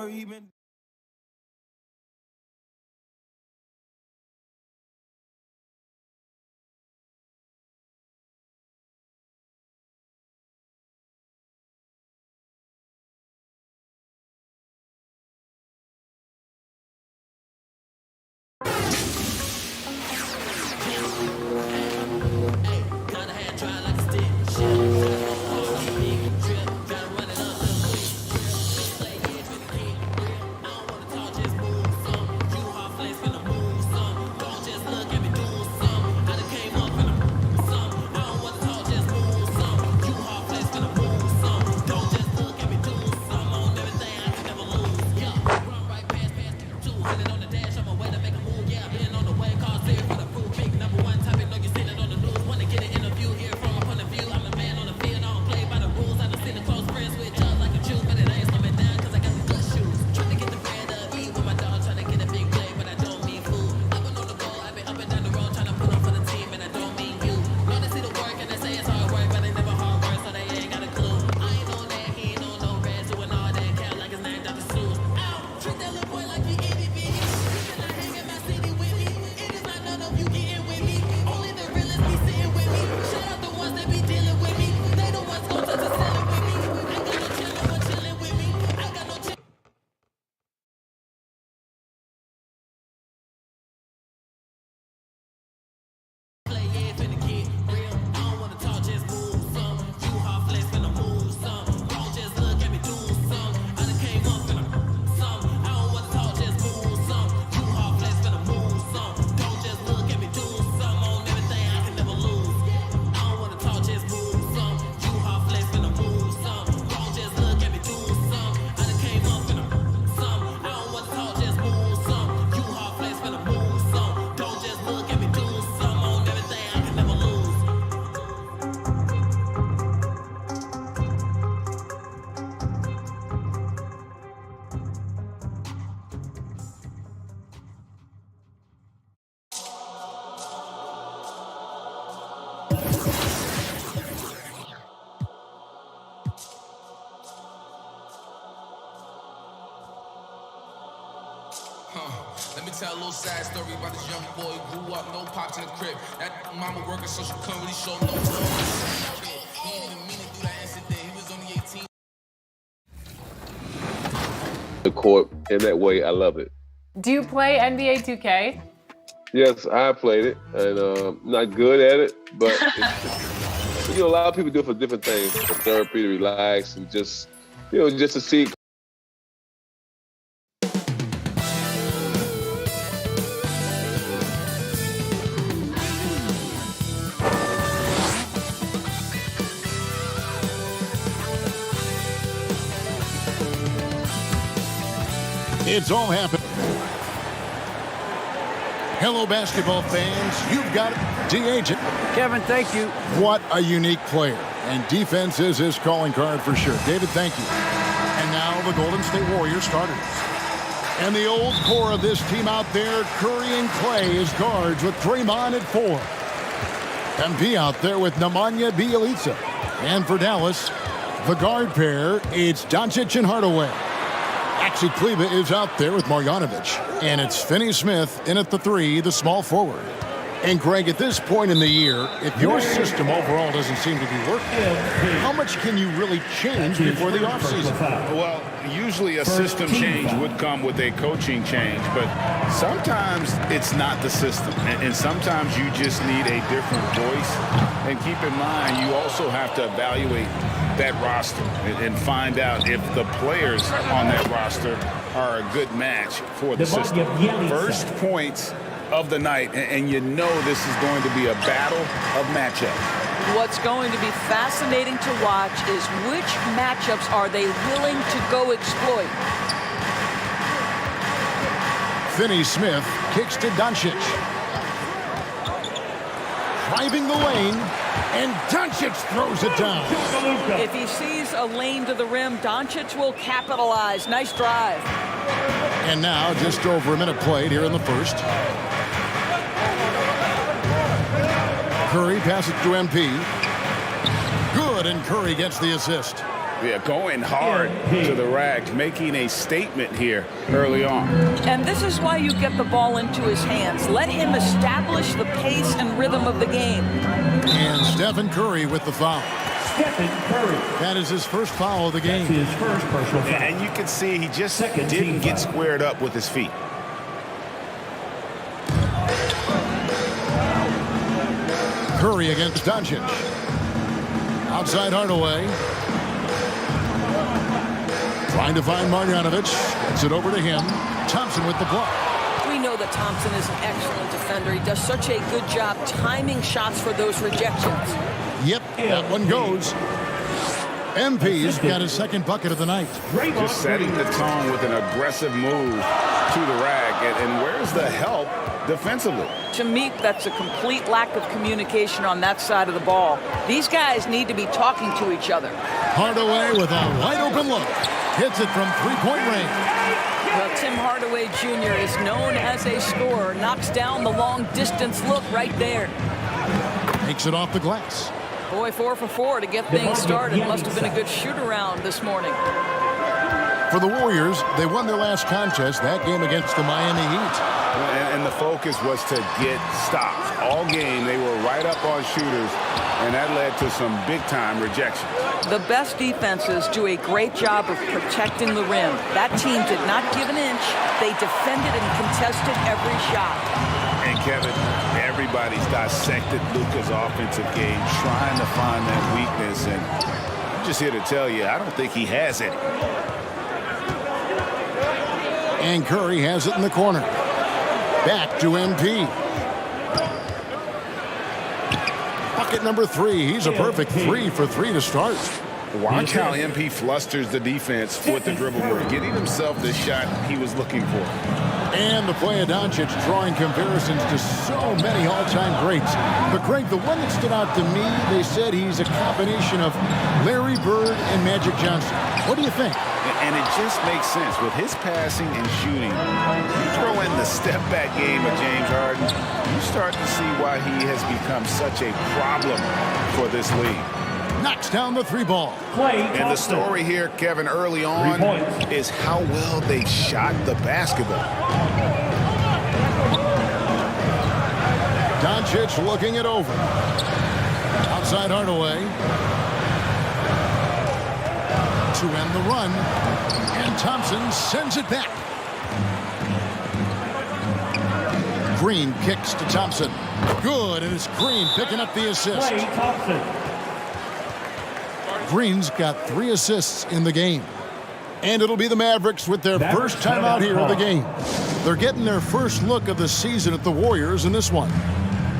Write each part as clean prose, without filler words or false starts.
or even. Let me tell a little sad story about this young boy who grew up, no pops in the crib. That mama working so she couldn't really show no love. He didn't even mean to do that incident. He was only 18. The court in that way, I love it. Do you play NBA 2K? Yes, I played it, and not good at it, but a lot of people do it for different things, for therapy, to relax, and just to see. It's all happening. Hello, basketball fans. You've got it. D-Agent. Kevin, thank you. What a unique player. And defense is his calling card for sure. David, thank you. And now the Golden State Warriors starters. And the old core of this team out there, Curry and Clay as guards with Draymond at 4. MP out there with Nemanja Bjelica. And for Dallas, the guard pair, it's Doncic and Hardaway. Maxi Kleber is out there with Marjanovic. And it's Finney Smith in at the 3, the small forward. And Greg, at this point in the year, if your system overall doesn't seem to be working, how much can you really change before the offseason? Well, usually a system change would come with a coaching change, but sometimes it's not the system. And sometimes you just need a different voice. And keep in mind, you also have to evaluate that roster and find out if the players on that roster are a good match for the system. First points of the night, and you know this is going to be a battle of matchups. What's going to be fascinating to watch is which matchups are they willing to go exploit. Finney Smith kicks to Doncic. Driving the lane, and Doncic throws it down. If he sees a lane to the rim, Doncic will capitalize. Nice drive. And now just over a minute played here in the first. Curry passes to MP. Good, and Curry gets the assist. Yeah, going hard to the rack, making a statement here early on. And this is why you get the ball into his hands. Let him establish the pace and rhythm of the game. And Stephen Curry with the foul. Stephen Curry. That is his first foul of the game. His first personal foul. And you can see he just didn't get squared up with his feet. Curry against Doncic. Outside Hardaway. Trying to find Marjanovic. Gets it over to him. Thompson with the block. We know that Thompson is an excellent defender. He does such a good job timing shots for those rejections. Yep, that one goes. MP's got his second bucket of the night. Just setting the tone with an aggressive move to the rack. And where's the help defensively? To me, that's a complete lack of communication on that side of the ball. These guys need to be talking to each other. Hardaway with a wide open look. Hits it from three-point range. Well, Tim Hardaway Jr. is known as a scorer. Knocks down the long-distance look right there. Takes it off the glass. Boy, 4 for 4 to get things started. Must have been a good shoot-around this morning. For the Warriors, they won their last contest, that game against the Miami Heat. And the focus was to get stops. All game, they were right up on shooters, and that led to some big-time rejections. The best defenses do a great job of protecting the rim. That team did not give an inch. They defended and contested every shot. And Kevin, everybody's dissected Luka's offensive game, trying to find that weakness. And I'm just here to tell you, I don't think he has any. And Curry has it in the corner. Back to MP. Bucket number 3. He's a perfect 3 for 3 to start. Watch how MP flusters the defense with the dribble work, getting himself the shot he was looking for. And the play of Doncic drawing comparisons to so many all-time greats. But Greg, the one that stood out to me, they said he's a combination of Larry Bird and Magic Johnson. What do you think? And it just makes sense. With his passing and shooting, you throw in the step-back game of James Harden, you start to see why he has become such a problem for this league. Knocks down the 3-ball. And the story here, Kevin, early on is how well they shot the basketball. Doncic looking it over. Outside Hardaway. To end the run. And Thompson sends it back. Green kicks to Thompson. Good, and it's Green picking up the assist. Klay Thompson. Green's got 3 assists in the game. And it'll be the Mavericks with their first time out here in the game. They're getting their first look of the season at the Warriors in this one.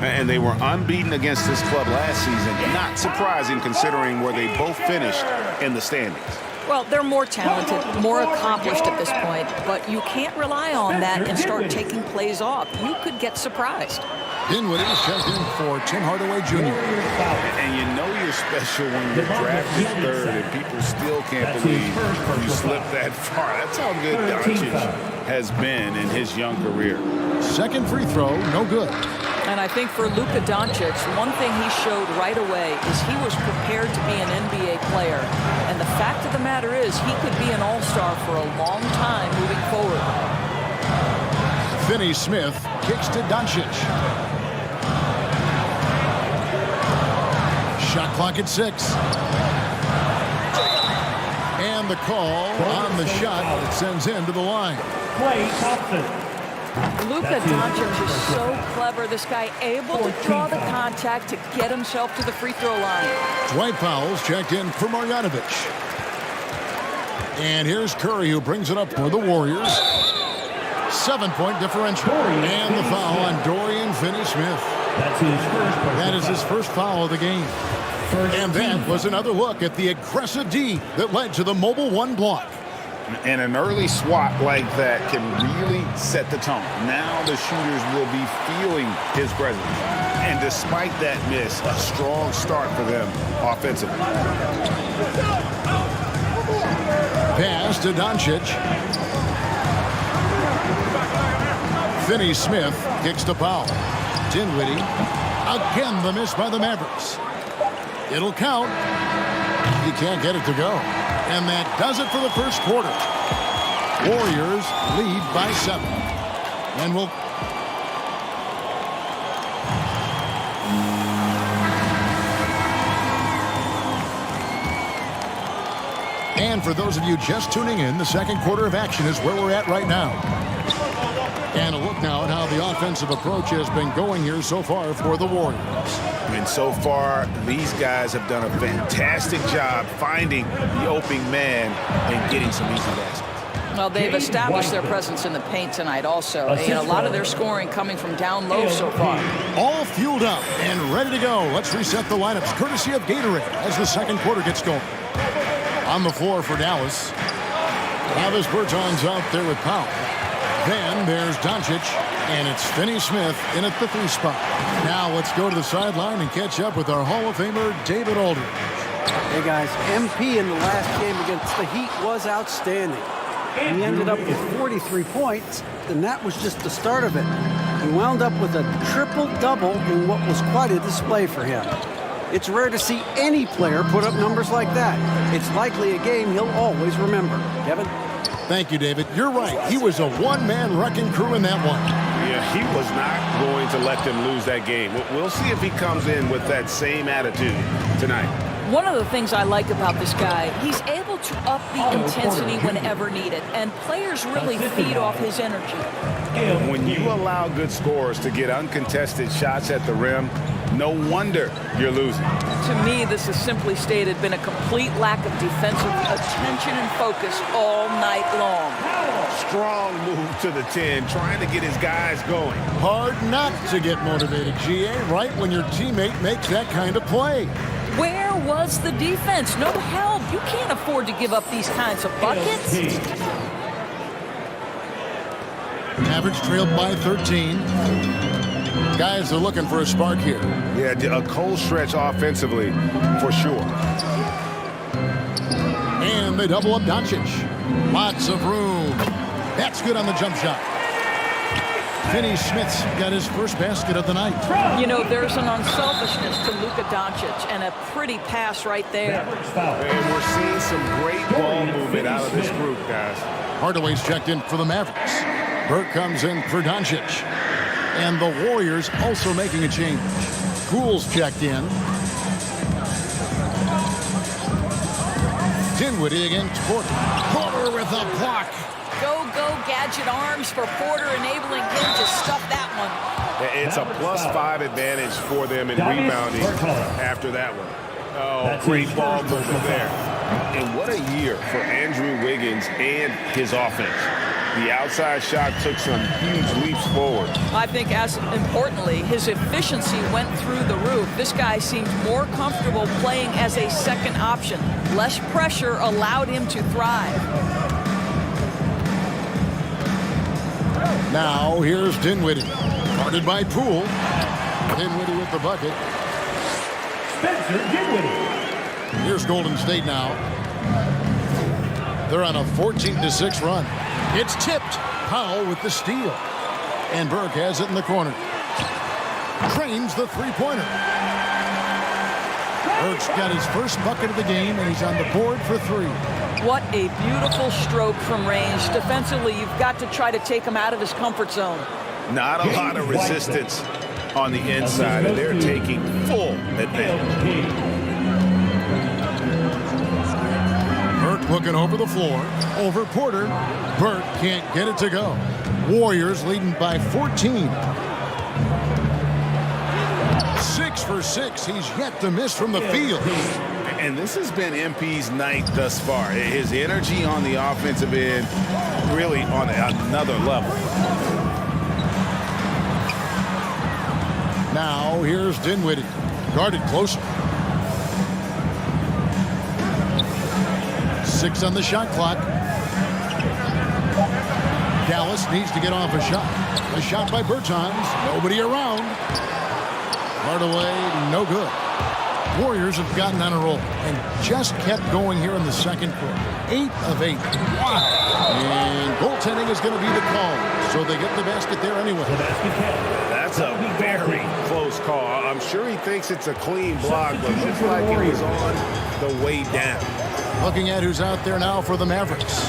And they were unbeaten against this club last season. Not surprising considering where they both finished in the standings. Well, they're more talented, more accomplished at this point, but you can't rely on that and start taking plays off. You could get surprised. Dinwiddie is checked in for Tim Hardaway Jr. And you know you're special when you're drafted 3rd and people still can't believe you slipped that far. That's how good Doncic has been in his young career. Second free throw, no good. And I think for Luka Doncic, one thing he showed right away is he was prepared to be an NBA player. And the fact of the matter is he could be an all-star for a long time moving forward. Finney Smith kicks to Doncic. Shot clock at 6. And the call on the shot that sends him to the line. Klay Thompson. Luka Doncic is so clever. This guy able to draw the contact to get himself to the free throw line. Dwight Powell's checked in for Marjanovic. And here's Curry who brings it up for the Warriors. 7-point differential. And the foul on Dorian Finney-Smith. That is his first foul of the game. And that was another look at the aggressive D that led to the Mobile 1 block. And an early swat like that can really set the tone. Now the shooters will be feeling his presence. And despite that miss, a strong start for them offensively. Pass to Doncic. Finney-Smith kicks to Powell. Dinwiddie. Again the miss by the Mavericks. It'll count. He can't get it to go. And that does it for the first quarter. Warriors lead by 7. And we'll... And for those of you just tuning in, the second quarter of action is where we're at right now. And a look now at how the offensive approach has been going here so far for the Warriors. And so far, these guys have done a fantastic job finding the opening man and getting some easy baskets. Well, they've established their presence in the paint tonight also. And a lot of their scoring coming from down low so far. All fueled up and ready to go. Let's reset the lineups courtesy of Gatorade as the second quarter gets going. On the floor for Dallas, Travis Bertans out there with Powell. Then there's Doncic, and it's Finney-Smith in at the 3 spot. Now let's go to the sideline and catch up with our Hall of Famer, David Aldridge. Hey, guys, MP in the last game against the Heat was outstanding. He ended up with 43 points, and that was just the start of it. He wound up with a triple-double in what was quite a display for him. It's rare to see any player put up numbers like that. It's likely a game he'll always remember. Kevin? Thank you, David. You're right. He was a one-man wrecking crew in that one. Yeah, he was not going to let them lose that game. We'll see if he comes in with that same attitude tonight. One of the things I like about this guy, he's able to up the intensity whenever needed, and players really feed off his energy. When you allow good scorers to get uncontested shots at the rim, no wonder you're losing. To me, this is simply stated been a complete lack of defensive attention and focus all night long. Strong move to the 10, trying to get his guys going. Hard not to get motivated, GA, right when your teammate makes that kind of play. Where was the defense? No help. You can't afford to give up these kinds of buckets. Average trailed by 13. Guys are looking for a spark here. Yeah, a cold stretch offensively, for sure. And they double up Doncic. Lots of room. That's good on the jump shot. Finney-Smith's got his first basket of the night. You know, there's an unselfishness to Luka Doncic, and a pretty pass right there. And we're seeing some great ball movement out of this group, guys. Hardaway's checked in for the Mavericks. Burke comes in for Doncic. And the Warriors also making a change. Poole's checked in. Dinwiddie against Porter. Porter with a block. Go, gadget arms for Porter, enabling him to stuff that one. It's a +5 advantage for them in rebounding after that one. Oh, great ball movement there. And what a year for Andrew Wiggins and his offense. The outside shot took some huge leaps forward. I think as importantly, his efficiency went through the roof. This guy seemed more comfortable playing as a second option. Less pressure allowed him to thrive. Now here's Dinwiddie. Guarded by Poole. Dinwiddie with the bucket. Spencer Dinwiddie. Here's Golden State now. They're on a 14-6 run. It's tipped. Powell with the steal. And Burke has it in the corner. Trains the three-pointer. Burke's got his first bucket of the game, and he's on the board for 3. What a beautiful stroke from range. Defensively, you've got to try to take him out of his comfort zone. Not a lot of resistance on the inside, and they're taking full advantage. Burke looking over the floor. Over Porter. Burke can't get it to go. Warriors leading by 14. 6 for 6. He's yet to miss from the field. And this has been MP's night thus far. His energy on the offensive end really on another level. Now here's Dinwiddie. Guarded closer. 6 on the shot clock. Dallas needs to get off a shot. A shot by Bertans. Nobody around. Hardaway, no good. Warriors have gotten on a roll and just kept going here in the second quarter. 8 of 8. Wow. And goaltending is going to be the call. So they get the basket there anyway. That's a very close call. I'm sure he thinks it's a clean block, but it looks like it was on the way down. Looking at who's out there now for the Mavericks.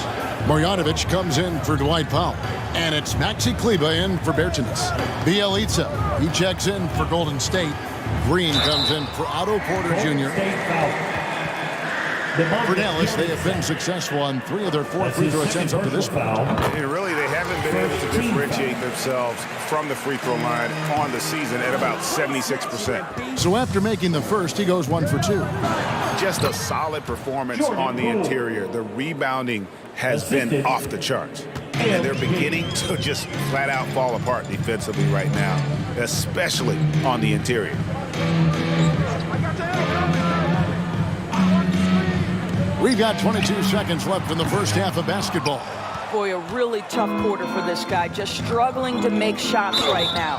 Marjanovic comes in for Dwight Powell. And it's Maxi Kleber in for Bertans. Bjelica, he checks in for Golden State. Green comes in for Otto Porter Jr. For Dallas, they have been successful on 3 of their 4 free throw attempts up to this point. And really, they haven't been able to differentiate themselves from the free throw line on the season at about 76%. So after making the first, he goes 1 for 2. Just a solid performance on the interior. The rebounding has been off the charts. And they're beginning to just flat out fall apart defensively right now, especially on the interior. We've got 22 seconds left in the first half of basketball. Boy, a really tough quarter for this guy. Just struggling to make shots right now.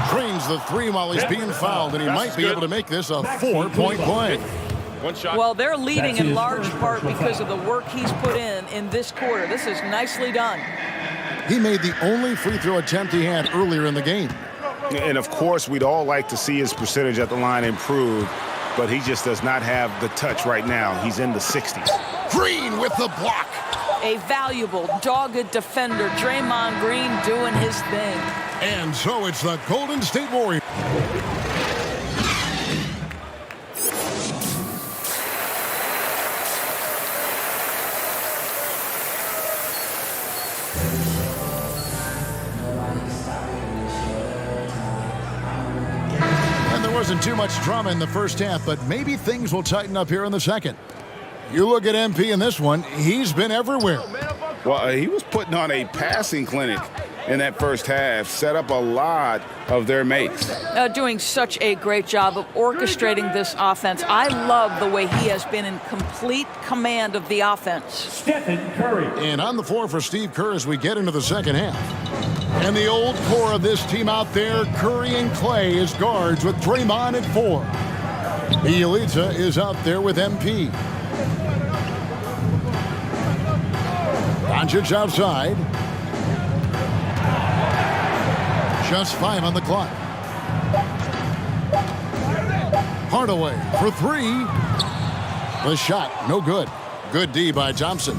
Trains the 3 while he's being fouled, and he might be able to make this a 4-point play. One shot. Well, they're leading in large part because of the work he's put in this quarter. This is nicely done. He made the only free throw attempt he had earlier in the game. And, of course, we'd all like to see his percentage at the line improve, but he just does not have the touch right now. He's in the 60s. Green with the block. A valuable, dogged defender, Draymond Green doing his thing. And so it's the Golden State Warriors. Wasn't too much drama in the first half, but maybe things will tighten up here in the second. You look at MP in this one, he's been everywhere. Well, he was putting on a passing clinic in that first half, set up a lot of their makes. Doing such a great job of orchestrating this offense. I love the way he has been in complete command of the offense. Stephen Curry. And on the floor for Steve Kerr as we get into the second half. And the old core of this team out there, Curry and Clay as guards with Draymond at 4. Bjelica is out there with MP. Doncic outside. Just 5 on the clock. Hardaway for 3. The shot, no good. Good D by Thompson.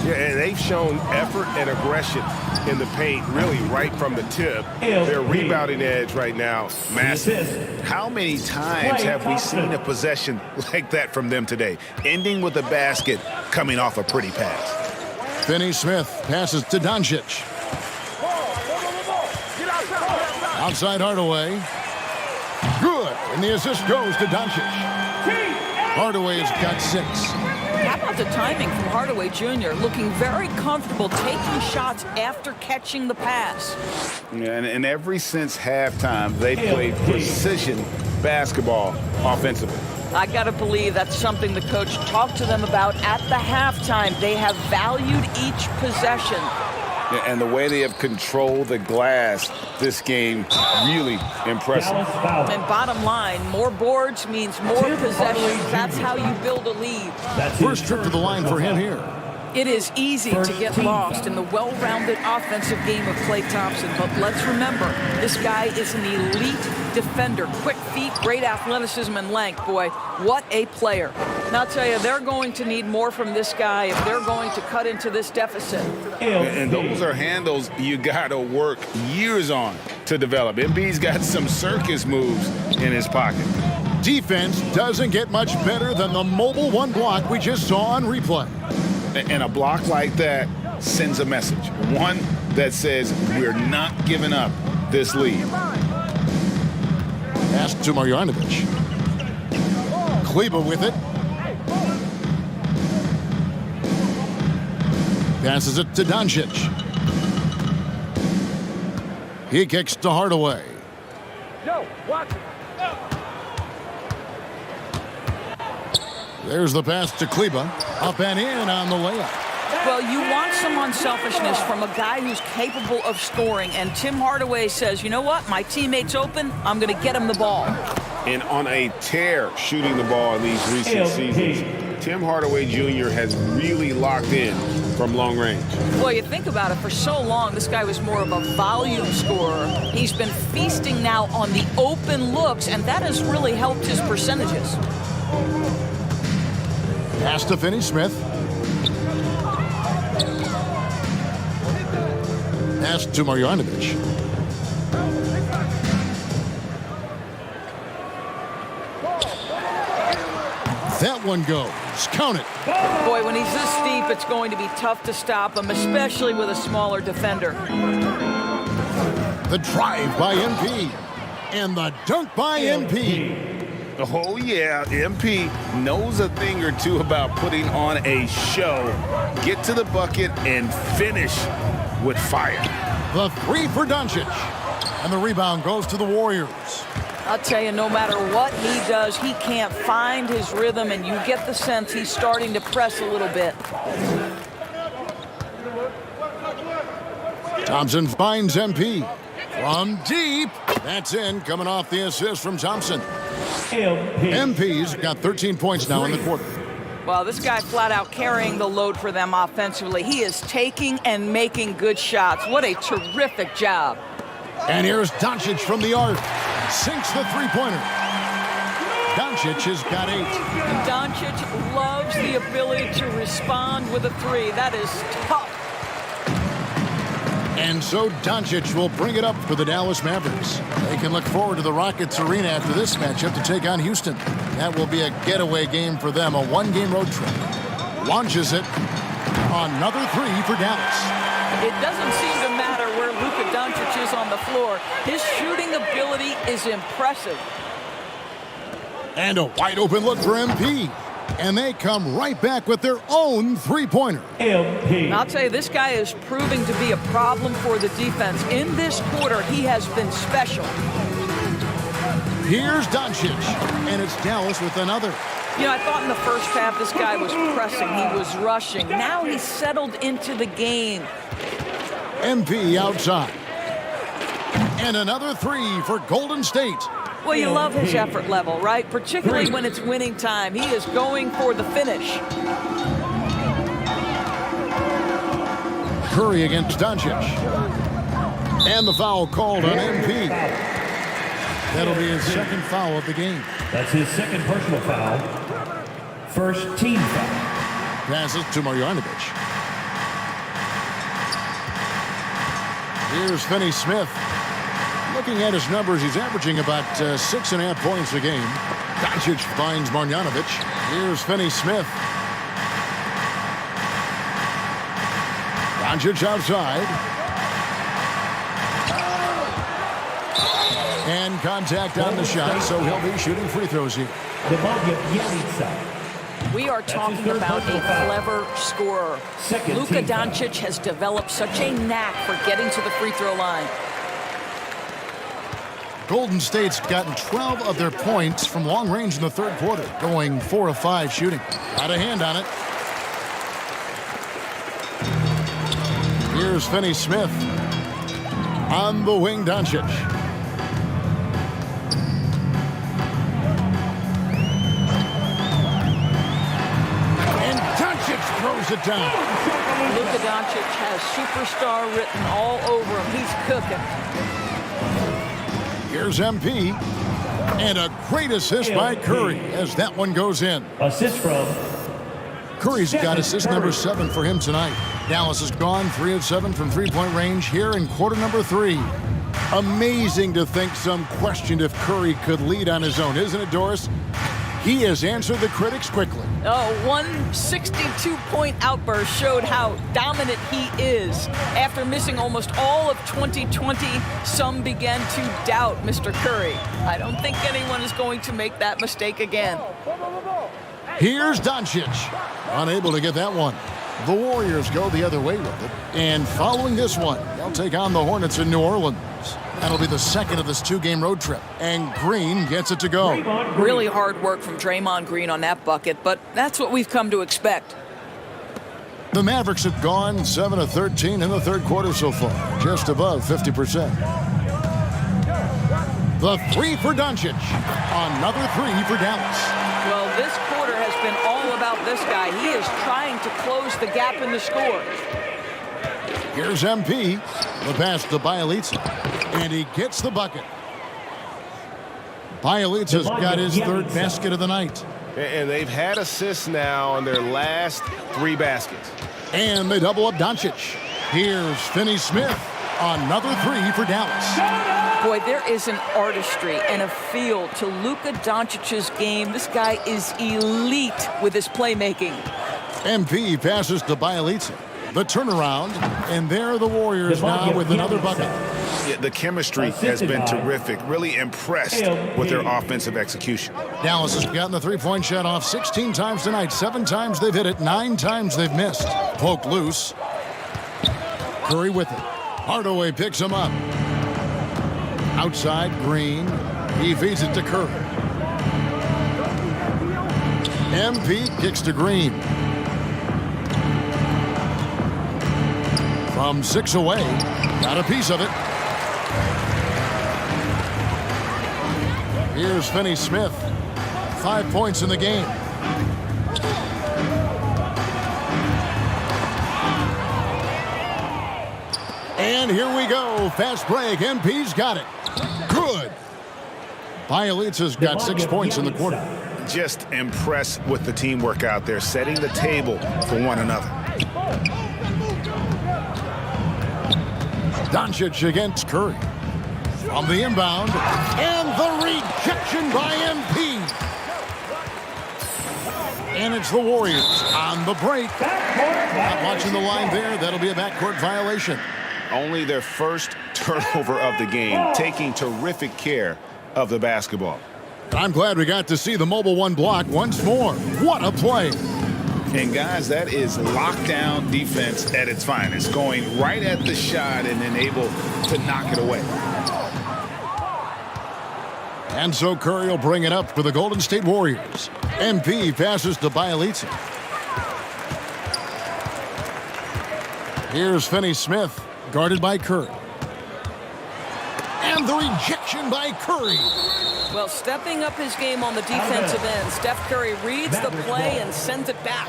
Yeah, and they've shown effort and aggression in the paint, really right from the tip. Their rebounding edge right now, massive. How many times have we seen a possession like that from them today? Ending with a basket, coming off a pretty pass. Finney Smith passes to Doncic. Outside Hardaway. Good. And the assist goes to Doncic. Hardaway's got 6. How about the timing from Hardaway Jr. looking very comfortable taking shots after catching the pass. Yeah, and ever since halftime, they played precision basketball offensively. I got to believe that's something the coach talked to them about at the halftime. They have valued each possession. Yeah, and the way they have controlled the glass this game, really impressive. And bottom line, more boards means more possessions. That's how you build a lead. First trip to the line for him here. It is easy to get lost in the well-rounded offensive game of Klay Thompson, but let's remember, this guy is an elite defender. Quick feet, great athleticism and length. Boy, what a player. And I'll tell you, they're going to need more from this guy if they're going to cut into this deficit. And those are handles you got to work years on to develop. Embiid's got some circus moves in his pocket. Defense doesn't get much better than the mobile 1 block we just saw on replay. And a block like that sends a message. One that says we're not giving up this lead. Pass to Marjanovic. Kleber with it. Passes it to Doncic. He kicks to Hardaway. There's the pass to Kleber. Up and in on the layup. Well, you want some unselfishness from a guy who's capable of scoring. And Tim Hardaway says, you know what? My teammate's open. I'm going to get him the ball. And on a tear shooting the ball in these recent seasons, Tim Hardaway Jr. has really locked in from long range. Well, you think about it, for so long, this guy was more of a volume scorer. He's been feasting now on the open looks, and that has really helped his percentages. Pass to Finney-Smith. Pass to Marjanovic. That one goes. Count it. Boy, when he's this deep, it's going to be tough to stop him, especially with a smaller defender. The drive by MP. And the dunk by MP. Oh, yeah, MP knows a thing or two about putting on a show. Get to the bucket and finish with fire. The three for Doncic. And the rebound goes to the Warriors. I'll tell you, no matter what he does, he can't find his rhythm, and you get the sense he's starting to press a little bit. Thompson finds MP. From deep. That's in, coming off the assist from Thompson. MP's got 13 points now in the quarter. Well, this guy flat out carrying the load for them offensively. He is taking and making good shots. What a terrific job. And here's Doncic from the arc. Sinks the three-pointer. Doncic has got 8. Doncic loves the ability to respond with a three. That is tough. And so Doncic will bring it up for the Dallas Mavericks. They can look forward to the Rockets Arena after this matchup to take on Houston. That will be a getaway game for them, a one-game road trip. Launches it. Another three for Dallas. It doesn't seem to matter where Luka Doncic is on the floor. His shooting ability is impressive. And a wide-open look for MP. And they come right back with their own three-pointer. I'll tell you, this guy is proving to be a problem for the defense. In this quarter, he has been special. Here's Doncic, and it's Dallas with another. You know, I thought in the first half this guy was pressing, he was rushing. Now he's settled into the game. MP outside. And another three for Golden State. Well, you love his effort level, right? Particularly when it's winning time. He is going for the finish. Curry against Doncic. And the foul called on MP. That'll be his second foul of the game. That's his second personal foul. First team foul. Passes to Marjanovic. Here's Finney-Smith. Looking at his numbers, he's averaging about 6.5 points a game. Doncic finds Marjanovic. Here's Finney-Smith. Doncic outside. And contact on the shot, so he'll be shooting free throws here. We are talking about a clever scorer. Luka Doncic has developed such a knack for getting to the free throw line. Golden State's gotten 12 of their points from long range in the third quarter, going 4 of 5 shooting. Got a hand on it. Here's Finney-Smith. On the wing, Doncic. And Doncic throws it down. Luka Doncic has superstar written all over him. He's cooking. Here's MP. And a great assist by Curry as that one goes in. Assist from Curry's got assist number 7 for him tonight. Dallas has gone 3 of 7 from three-point range here in quarter number 3. Amazing to think some questioned if Curry could lead on his own, isn't it, Doris? He has answered the critics quickly. One 62-point outburst showed how dominant he is. After missing almost all of 2020, some began to doubt Mr. Curry. I don't think anyone is going to make that mistake again. Here's Doncic. Unable to get that one. The Warriors go the other way with it. And following this one, they'll take on the Hornets in New Orleans. That'll be the second of this 2-game road trip. And Green gets it to go. Really hard work from Draymond Green on that bucket, but that's what we've come to expect. The Mavericks have gone 7 of 13 in the third quarter so far, just above 50%. The three for Doncic. Another three for Dallas. Well, this quarter has been all about this guy. He is trying to close the gap in the score. Here's MP. The pass to Bjelica. And he gets the bucket. Bjelica's got his third basket of the night. And they've had assists now on their last 3 baskets. And they double up Doncic. Here's Finney Smith. Another 3 for Dallas. Boy, there is an artistry and a feel to Luka Doncic's game. This guy is elite with his playmaking. MP passes to Bjelica. The turnaround, and there are the Warriors now with another bucket. Yeah, the chemistry has been terrific. Really impressed with their offensive execution. Dallas has gotten the three-point shot off 16 times tonight. 7 times they've hit it, 9 times they've missed. Poked loose. Curry with it. Hardaway picks him up. Outside, Green. He feeds it to Curry. MP kicks to Green. From 6 away, got a piece of it. Here's Finney Smith. 5 points in the game. And here we go. Fast break. MP's got it. Good. Bjelica's got 6 points in the quarter. Just impressed with the teamwork out there, setting the table for one another. Doncic against Curry. From the inbound. And the rejection by MP. And it's the Warriors on the break. Not watching the line there. That'll be a backcourt violation. Only their first turnover of the game, taking terrific care of the basketball. I'm glad we got to see the mobile 1 block once more. What a play. And guys, that is lockdown defense at its finest, going right at the shot and then able to knock it away. And so Curry will bring it up for the Golden State Warriors. MP passes to Bjelica. Here's Finney Smith, guarded by Curry. And the rejection by Curry. Well, stepping up his game on the defensive end, Steph Curry reads the play and sends it back.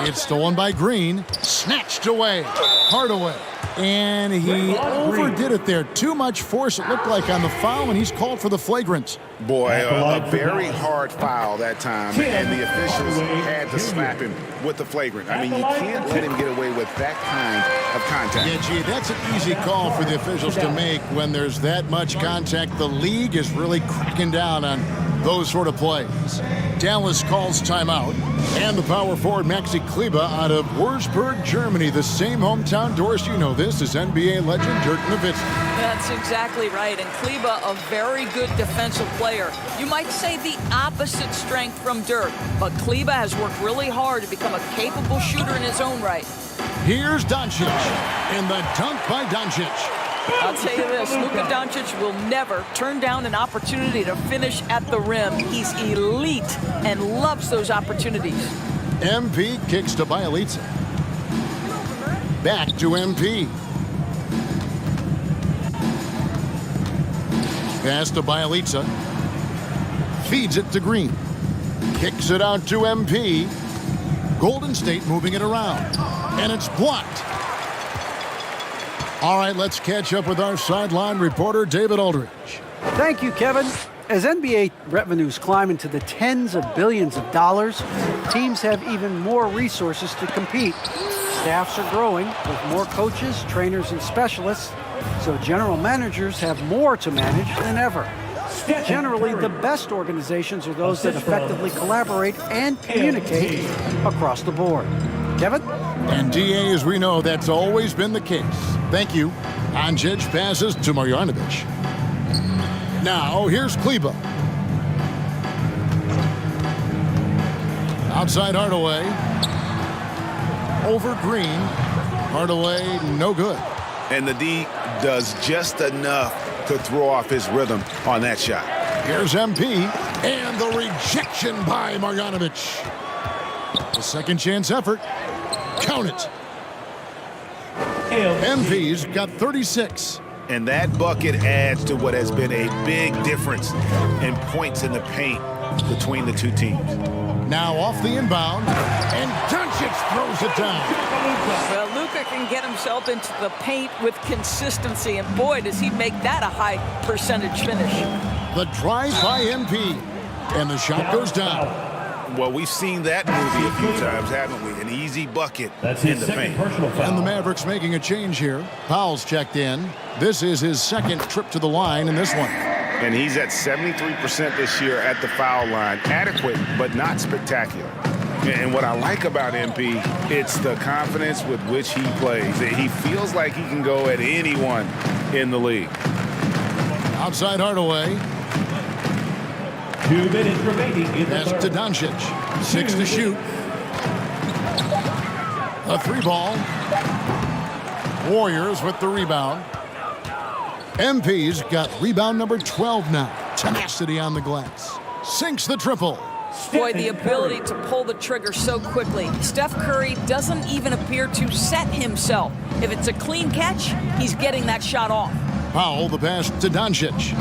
It's stolen by Green. Snatched away. Hardaway. And he overdid it there. Too much force, it looked like, on the foul, and he's called for the flagrant. Boy, a very hard foul that time, and the officials had to slap him with the flagrant. I mean, you can't let him get away with that kind of contact. Yeah, gee, that's an easy call for the officials to make when there's that much contact. The league is really cracking down on those sort of plays. Dallas calls timeout. And the power forward Maxi Kleber out of Würzburg, Germany. The same hometown, Doris, you know this, is NBA legend Dirk Nowitzki. That's exactly right. And Kleber, a very good defensive player. You might say the opposite strength from Dirk. But Kleber has worked really hard to become a capable shooter in his own right. Here's Doncic. And the dunk by Doncic. I'll tell you this, Luka Doncic will never turn down an opportunity to finish at the rim. He's elite and loves those opportunities. MP kicks to Bjelica. Back to MP. Pass to Bjelica. Feeds it to Green. Kicks it out to MP. Golden State moving it around. And it's blocked. All right, let's catch up with our sideline reporter, David Aldridge. Thank you, Kevin. As NBA revenues climb into the tens of billions of dollars, teams have even more resources to compete. Staffs are growing with more coaches, trainers, and specialists, so general managers have more to manage than ever. Generally, the best organizations are those that effectively collaborate and communicate across the board. Kevin? And DA, as we know, that's always been the case. Thank you. Doncic passes to Marjanovic. Now, here's Kleber. Outside Hardaway. Over Green. Hardaway, no good. And the D does just enough to throw off his rhythm on that shot. Here's MP. And the rejection by Marjanovic. A second chance effort. Count it. MP's got 36. And that bucket adds to what has been a big difference in points in the paint between the two teams. Now off the inbound, and Doncic throws it down. Well, Luka can get himself into the paint with consistency, and boy, does he make that a high percentage finish. The drive by MP, and the shot goes down. Well, we've seen that movie a few times, haven't we? An easy bucket That's in his the second paint. personal foul. And the Mavericks making a change here. Powell's checked in. This is his second trip to the line in this one. And he's at 73% this year at the foul line. Adequate, but not spectacular. And what I like about MP, it's the confidence with which he plays. He feels like he can go at anyone in the league. Outside Hardaway. 2 minutes remaining in the Pass third. to Doncic. 6 to shoot. A 3-ball. Warriors with the rebound. MP's got rebound number 12 now. Tenacity on the glass. Sinks the triple. Boy, the ability to pull the trigger so quickly. Steph Curry doesn't even appear to set himself. If it's a clean catch, he's getting that shot off. Powell, the pass to Doncic.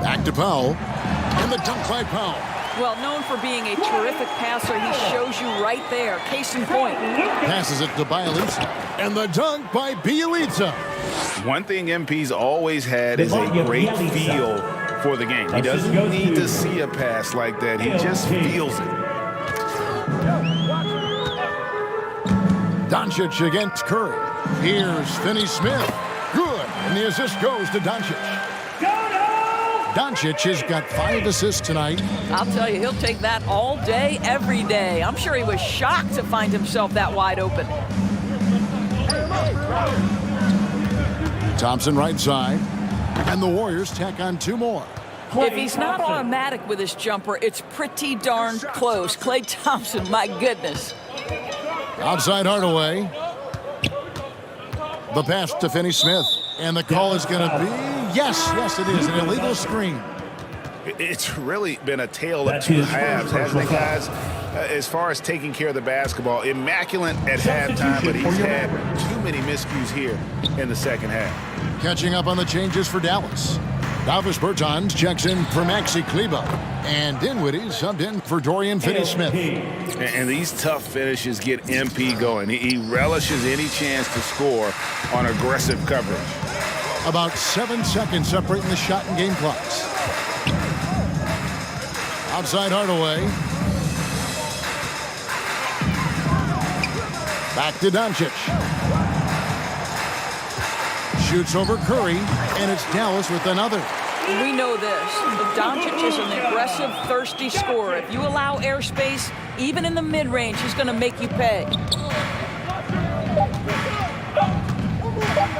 Back to Powell. And the dunk by Powell. Well, known for being a terrific passer, he shows you right there. Case in point. Passes it to Bielitsa. And the dunk by Bielitsa. One thing MP's always had is a great feel for the game. He doesn't need to see a pass like that. He just feels it. Doncic against Curry. Here's Finney-Smith. Good. And the assist goes to Doncic. Doncic has got 5 assists tonight. I'll tell you, he'll take that all day, every day. I'm sure he was shocked to find himself that wide open. Thompson right side. And the Warriors tack on 2 more. If he's not automatic with his jumper, it's pretty darn close. Klay Thompson, my goodness. Outside Hardaway. The pass to Finney-Smith. And the call is going to be, yes, it is, an illegal screen. It's really been a tale of That's 2 his halves, first hasn't it, personal guys? As far as taking care of the basketball, immaculate at halftime, but he's had too many miscues here in the second half. Catching up on the changes for Dallas. Davis Bertans checks in for Maxi Kleber. And Dinwiddie subbed in for Dorian Finney-Smith. And these tough finishes get MP going. He relishes any chance to score on aggressive coverage. About 7 seconds separating the shot and game clocks. Outside Hardaway. Back to Doncic. Shoots over Curry, and it's Dallas with another. We know this. Doncic is an aggressive, thirsty scorer. If you allow airspace, even in the mid-range, he's going to make you pay.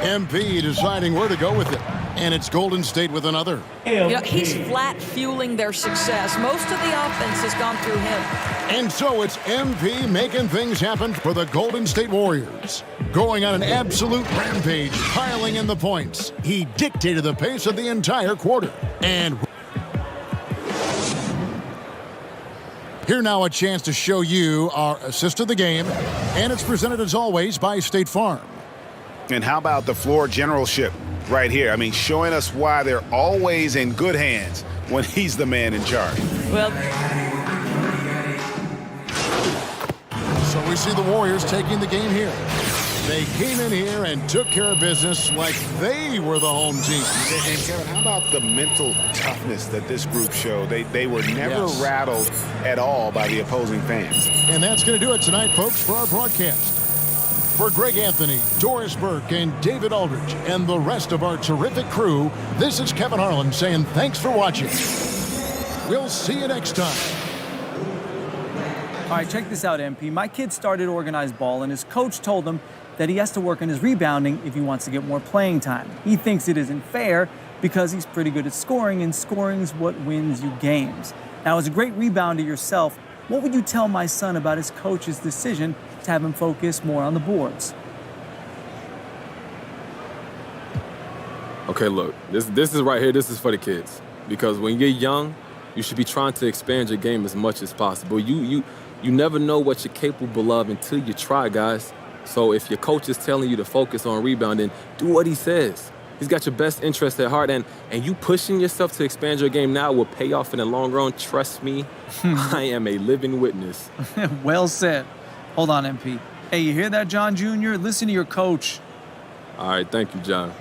MP deciding where to go with it. And it's Golden State with another. You know, he's flat fueling their success. Most of the offense has gone through him. And so it's MP making things happen for the Golden State Warriors. Going on an absolute rampage, piling in the points. He dictated the pace of the entire quarter. And here now a chance to show you our assist of the game. And it's presented as always by State Farm. And how about the floor generalship right here? I mean, showing us why they're always in good hands when he's the man in charge. Well, so we see the Warriors taking the game here. They came in here and took care of business like they were the home team. And Kevin, how about the mental toughness that this group showed? They were never rattled at all by the opposing fans. And that's going to do it tonight, folks, for our broadcast. For Greg Anthony, Doris Burke, and David Aldridge, and the rest of our terrific crew, this is Kevin Harlan saying thanks for watching. We'll see you next time. All right, check this out, MP. My kid started organized ball, and his coach told him that he has to work on his rebounding if he wants to get more playing time. He thinks it isn't fair because he's pretty good at scoring, and scoring is what wins you games. Now, as a great rebounder yourself, what would you tell my son about his coach's decision to have him focus more on the boards? Okay, look, this is right here, this is for the kids. Because when you're young, you should be trying to expand your game as much as possible. You never know what you're capable of until you try, guys. So if your coach is telling you to focus on rebounding, do what he says. He's got your best interest at heart, and you pushing yourself to expand your game now will pay off in the long run. Trust me, I am a living witness. Well said. Hold on, MP. Hey, you hear that, John Jr.? Listen to your coach. All right, thank you, John.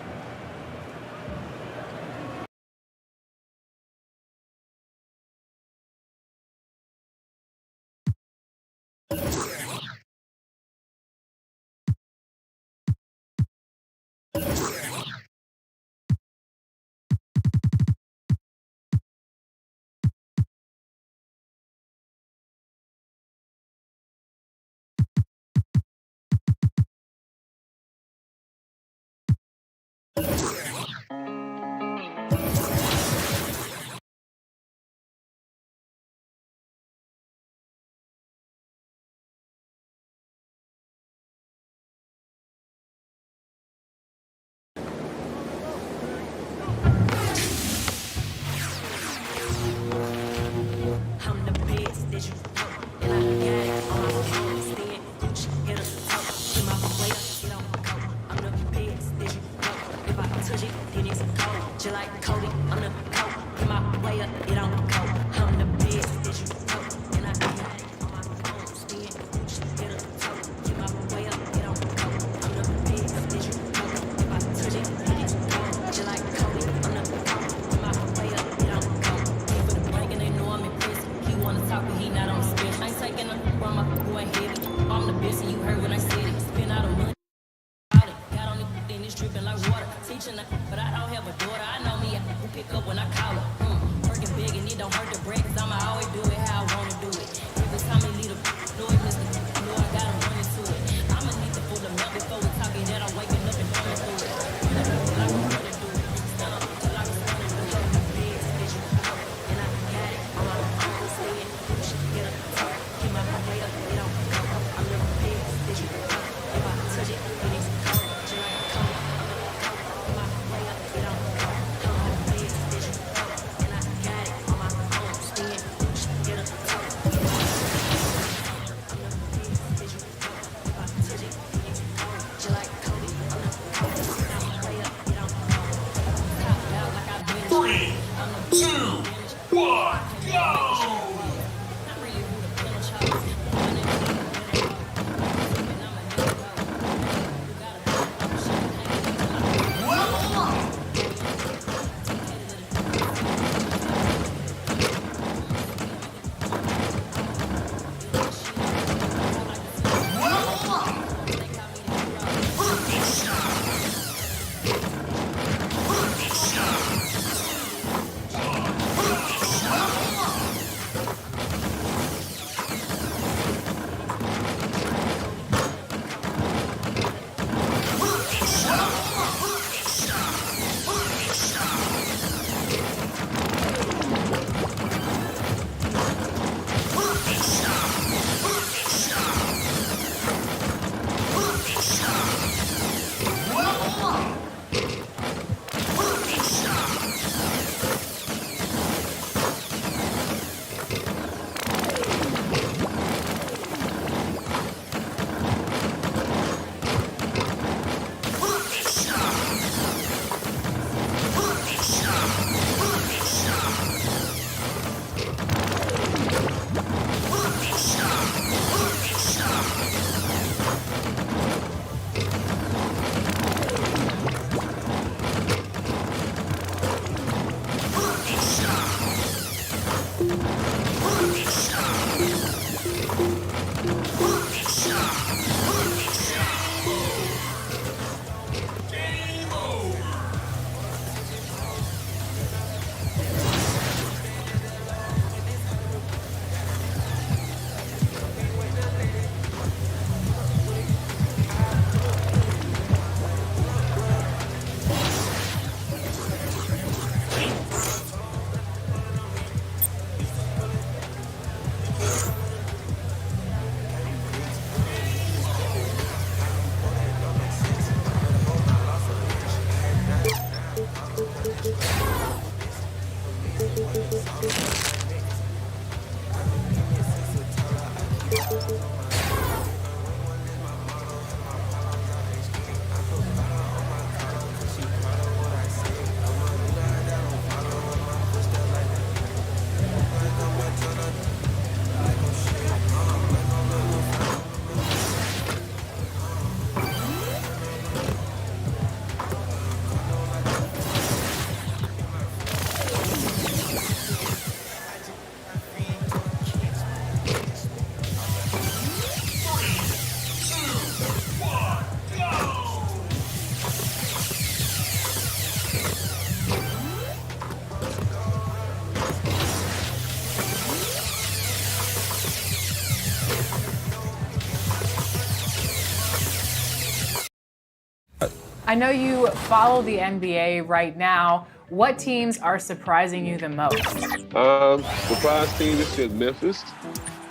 I know you follow the NBA right now. What teams are surprising you the most? Surprise team this year: Memphis,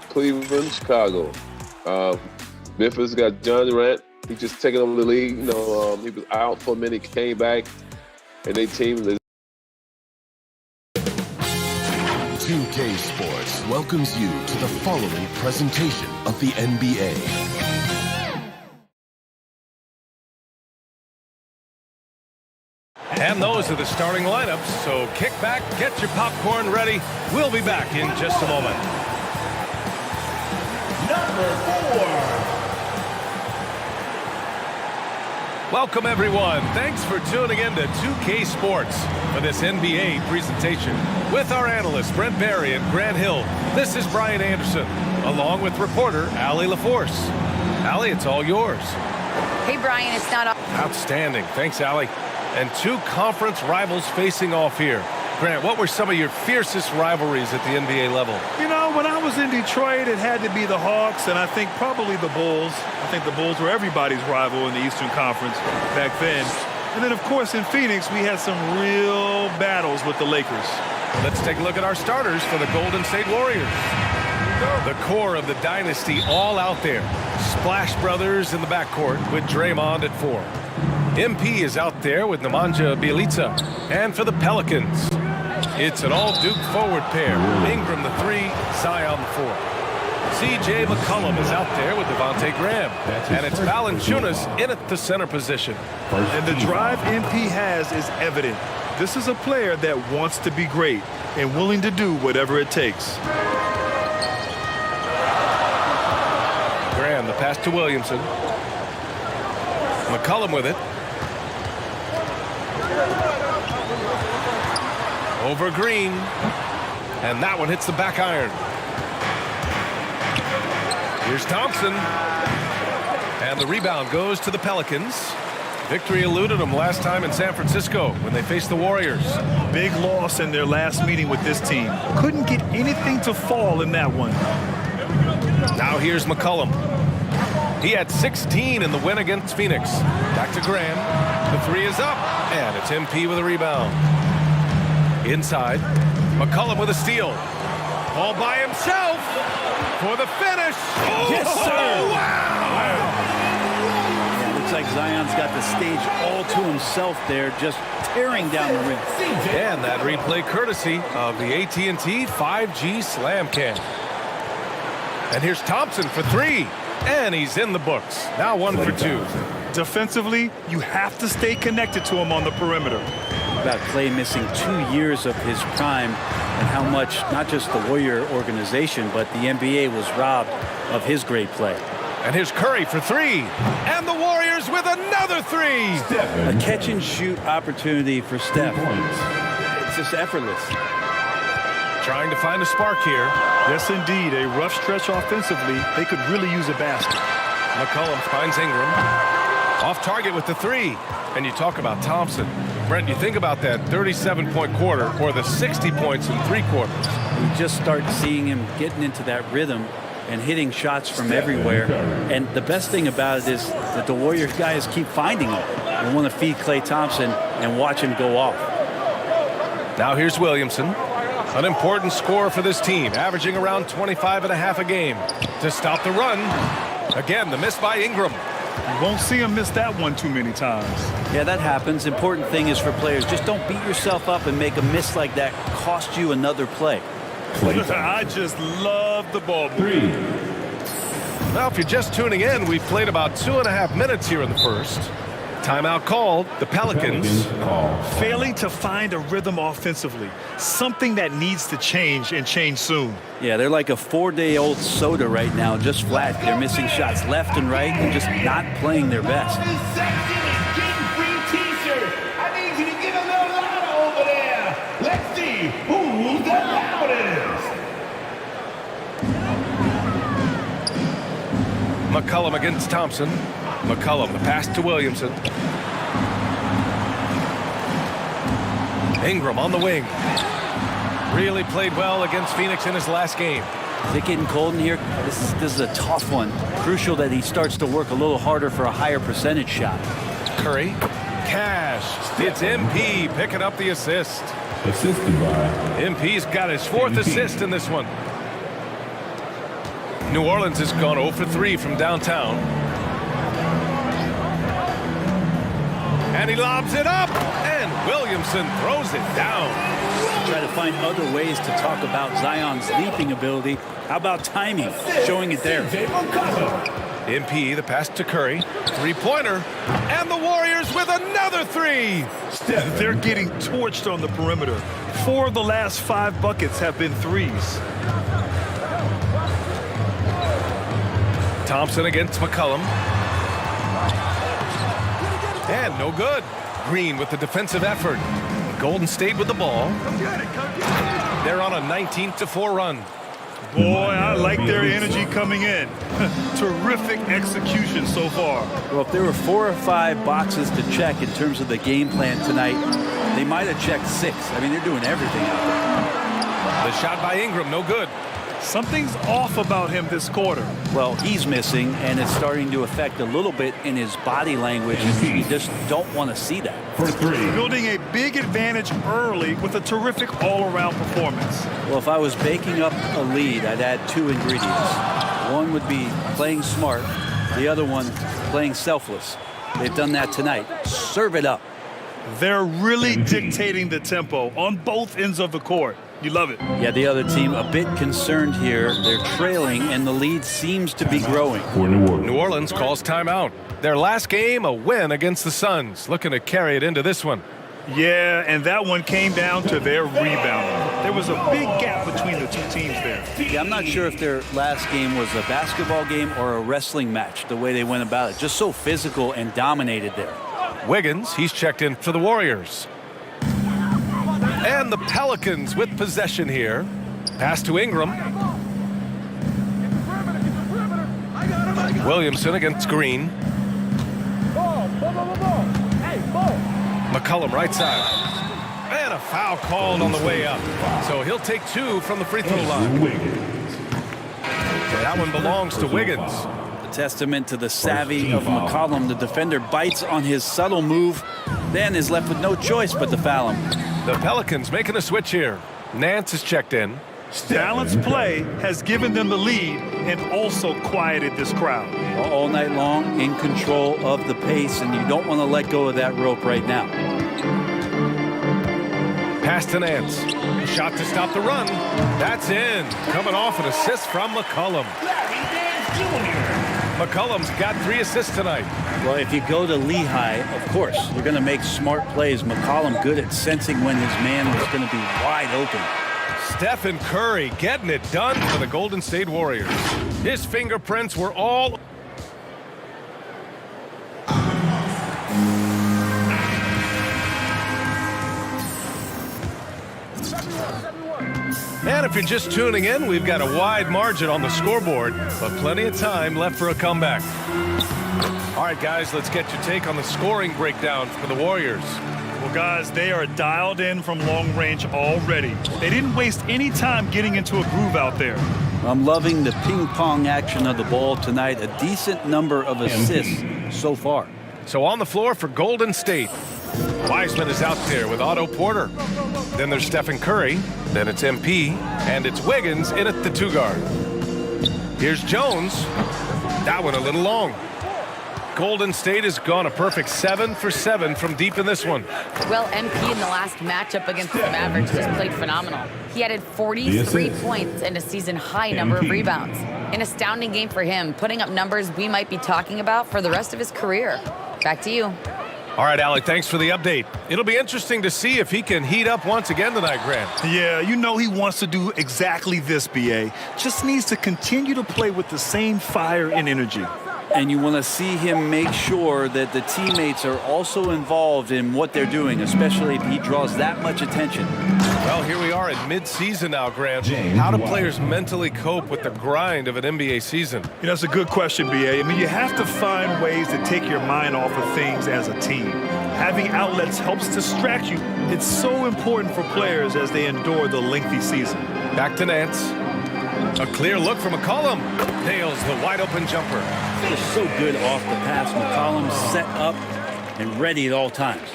Cleveland, Chicago. Memphis got John Durant. He just taking over the league. You know, he was out for a minute, came back, and they team. 2K Sports welcomes you to the following presentation of the NBA. And those are the starting lineups, so kick back, get your popcorn ready. We'll be back in just a moment. Number 4. Welcome, everyone. Thanks for tuning in to 2K Sports for this NBA presentation with our analysts, Brent Barry and Grant Hill. This is Brian Anderson, along with reporter Allie LaForce. Allie, it's all yours. Hey, Brian, it's not... Outstanding. Thanks, Allie. And 2 conference rivals facing off here. Grant, what were some of your fiercest rivalries at the NBA level? You know, when I was in Detroit, it had to be the Hawks, and I think probably the Bulls. I think the Bulls were everybody's rival in the Eastern Conference back then. And then, of course, in Phoenix, we had some real battles with the Lakers. Let's take a look at our starters for the Golden State Warriors. The core of the dynasty all out there. Splash Brothers in the backcourt with Draymond at 4. MP is out there with Nemanja Bjelica. And for the Pelicans, it's an all-Duke forward pair. Ingram the 3, Zion the 4. C.J. McCollum is out there with Devontae Graham. And it's Valanciunas in at the center position. And the drive MP has is evident. This is a player that wants to be great and willing to do whatever it takes. Graham, the pass to Williamson. McCollum with it. Over Green. And that one hits the back iron. Here's Thompson. And the rebound goes to the Pelicans. Victory eluded them last time in San Francisco when they faced the Warriors. Big loss in their last meeting with this team. Couldn't get anything to fall in that one. Now here's McCollum. He had 16 in the win against Phoenix. Back to Graham. The 3 is up. And it's MP with a rebound. Inside. McCollum with a steal. All by himself for the finish. Oh, yes, sir. Oh, wow. Yeah, looks like Zion's got the stage all to himself there, just tearing down the rim. And that replay courtesy of the AT&T 5G Slam Cam. And here's Thompson for 3. And he's in the books. Now 1 for 2. Defensively, you have to stay connected to him on the perimeter. About Clay missing 2 years of his prime and how much not just the Warrior organization, but the NBA was robbed of his great play. And here's Curry for 3. And the Warriors with another 3. A catch-and-shoot opportunity for Steph. It's just effortless. Trying to find a spark here. Yes, indeed. A rough stretch offensively. They could really use a basket. McCollum finds Ingram. Off target with the 3. And you talk about Thompson. Brent, you think about that 37-point quarter or the 60 points in 3 quarters. We just start seeing him getting into that rhythm and hitting shots from everywhere. And the best thing about it is that the Warrior guys keep finding him. They want to feed Klay Thompson and watch him go off. Now here's Williamson. An important scorer for this team, averaging around 25.5 a game. To stop the run, again, the miss by Ingram. You won't see him miss that one too many times. Yeah, that happens. Important thing is for players, just don't beat yourself up and make a miss like that cost you another play. I just love the ball. 3. Now, if you're just tuning in, we've played about 2.5 minutes here in the first. Timeout called. The Pelicans failing to find a rhythm offensively. Something that needs to change and change soon. Yeah, they're like a 4-day-old soda right now, just flat. They're missing shots left and right and just not playing their best. I need you to get a little louder over there. Let's see who's the loudest. McCollum against Thompson. McCollum, the pass to Williamson. Ingram on the wing. Really played well against Phoenix in his last game. Is it getting cold in here? This is a tough one. Crucial that he starts to work a little harder for a higher percentage shot. Curry cash. It's MP picking up the assist. Assisted by MP's got his 4th assist in this one. New Orleans has gone 0 for 3 from downtown. And he lobs it up, and Williamson throws it down. Try to find other ways to talk about Zion's leaping ability. How about timing? Showing it there. MP, the pass to Curry. 3-pointer. And the Warriors with another 3. They're getting torched on the perimeter. 4 of the last 5 buckets have been threes. Thompson against McCollum. And no good. Green with the defensive effort. Golden State with the ball. They're on a 19-4 run. Boy, I like their energy coming in. Terrific execution so far. Well, if there were 4 or 5 boxes to check in terms of the game plan tonight, they might have checked 6. I mean, they're doing everything out there. The shot by Ingram, no good. Something's off about him this quarter. Well, he's missing, and it's starting to affect a little bit in his body language. You just don't want to see that. For 3. Building a big advantage early with a terrific all-around performance. Well, if I was baking up a lead, I'd add 2 ingredients. One would be playing smart. The other one, playing selfless. They've done that tonight. Serve it up. They're really dictating the tempo on both ends of the court. You love it. Yeah, the other team a bit concerned here. They're trailing, and the lead seems to be growing. New Orleans calls timeout. Their last game, a win against the Suns. Looking to carry it into this one. Yeah, and that one came down to their rebounding. There was a big gap between the 2 teams there. Yeah, I'm not sure if their last game was a basketball game or a wrestling match, the way they went about it. Just so physical and dominated there. Wiggins, he's checked in for the Warriors. And the Pelicans with possession here. Pass to Ingram. Williamson against Green. McCollum right side. And a foul called on the way up. So he'll take 2 from the free throw line. That one belongs to Wiggins. A testament to the savvy of McCollum. The defender bites on his subtle move, then is left with no choice but to foul him. The Pelicans making a switch here. Nance is checked in. Balanced play has given them the lead and also quieted this crowd. All night long, in control of the pace, and you don't want to let go of that rope right now. Pass to Nance. Shot to stop the run. That's in. Coming off an assist from McCollum. McCollum's got 3 assists tonight. Well, if you go to Lehigh, of course, you're going to make smart plays. McCollum good at sensing when his man was going to be wide open. Stephen Curry getting it done for the Golden State Warriors. His fingerprints were all... And if you're just tuning in, we've got a wide margin on the scoreboard, but plenty of time left for a comeback. All right, guys, let's get your take on the scoring breakdown for the Warriors. Well, guys, they are dialed in from long range already. They didn't waste any time getting into a groove out there. I'm loving the ping-pong action of the ball tonight. A decent number of assists so far. So on the floor for Golden State, Wiseman is out there with Otto Porter. Then there's Stephen Curry. Then it's MP. And it's Wiggins in at the 2 guard. Here's Jones. That one a little long. Golden State has gone a perfect 7 for 7 from deep in this one. Well, MP in the last matchup against the Mavericks just played phenomenal. He added 43 points and a season-high number of rebounds. An astounding game for him, putting up numbers we might be talking about for the rest of his career. Back to you. All right, Alec, thanks for the update. It'll be interesting to see if he can heat up once again tonight, Grant. Yeah, you know he wants to do exactly this, B.A. Just needs to continue to play with the same fire and energy. And you want to see him make sure that the teammates are also involved in what they're doing, especially if he draws that much attention. Well, here we are in mid-season now, Grant. How do players mentally cope with the grind of an NBA season? You know, that's a good question, B.A. I mean, you have to find ways to take your mind off of things as a team. Having outlets helps distract you. It's so important for players as they endure the lengthy season. Back to Nance. A clear look from McCollum. Nails the wide-open jumper. They're so good off the pass. McCollum set up and ready at all times.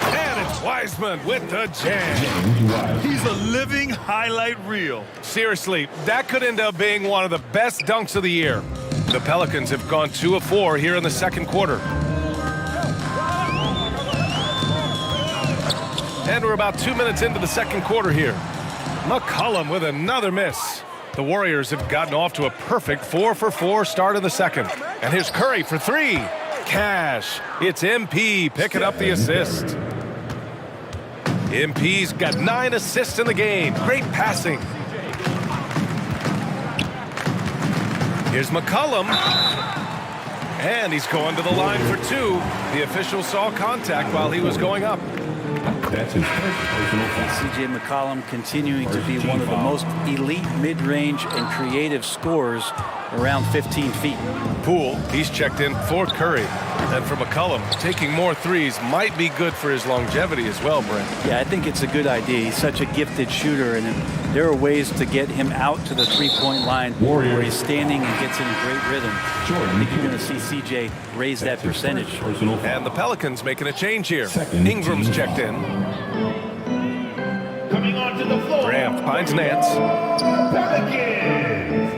And it's Wiseman with the jam. He's a living highlight reel. Seriously, that could end up being one of the best dunks of the year. The Pelicans have gone 2 of 4 here in the second quarter. And we're about 2 minutes into the second quarter here. McCollum with another miss. The Warriors have gotten off to a perfect 4-for-4 start in the second. And here's Curry for 3. Cash. It's MP picking up the assist. MP's got 9 assists in the game. Great passing. Here's McCollum. And he's going to the line for 2. The official saw contact while he was going up. That's his first personal foul. C.J. McCollum continuing to be one of the most elite mid-range and creative scorers around 15 feet. Poole, he's checked in for Curry. And for McCollum, taking more threes might be good for his longevity as well, Brent. Yeah, I think it's a good idea. He's such a gifted shooter, and there are ways to get him out to the three-point line where he's standing and gets in a great rhythm. I think you're going to see C.J. raise that percentage. And the Pelicans making a change here. Ingram's checked in. Coming onto the floor. Graham finds Nance. Pelicans.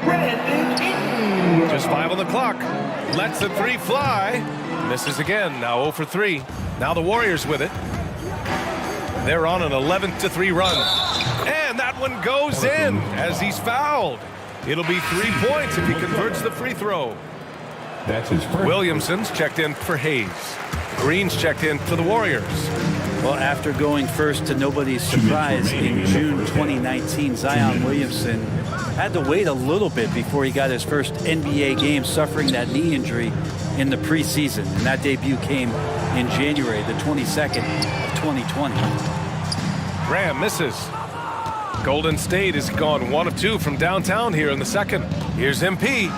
Brandon Ingram. Just 5 on the clock. Lets the 3 fly. Misses again. Now 0 for 3. Now the Warriors with it. They're on an 11-3 run. And that one goes in as he's fouled. It'll be 3 points if he converts the free throw. That's his first. Williamson's checked in for Hayes. Green's checked in for the Warriors. Well, after going first to nobody's surprise in June 2019, Zion Williamson had to wait a little bit before he got his first NBA game, suffering that knee injury in the preseason. And that debut came in January, the 22nd of 2020. Graham misses. Golden State has gone 1 of 2 from downtown here in the second. Here's MP.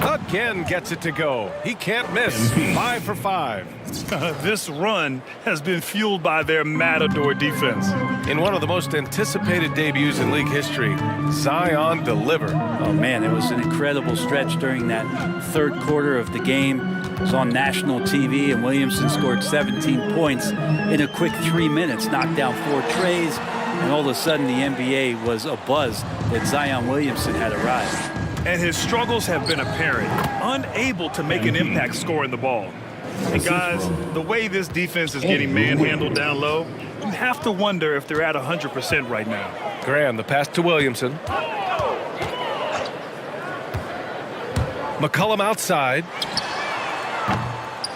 Again gets it to go. He can't miss. 5 for 5. This run has been fueled by their Matador defense. In one of the most anticipated debuts in league history, Zion delivered. Oh, man, it was an incredible stretch during that third quarter of the game. It was on national TV, and Williamson scored 17 points in a quick 3 minutes, knocked down 4 treys, and all of a sudden the NBA was abuzz that Zion Williamson had arrived. And his struggles have been apparent, unable to make an impact scoring the ball. And guys, the way this defense is getting manhandled down low, you have to wonder if they're at 100% right now. Graham, the pass to Williamson. McCollum outside.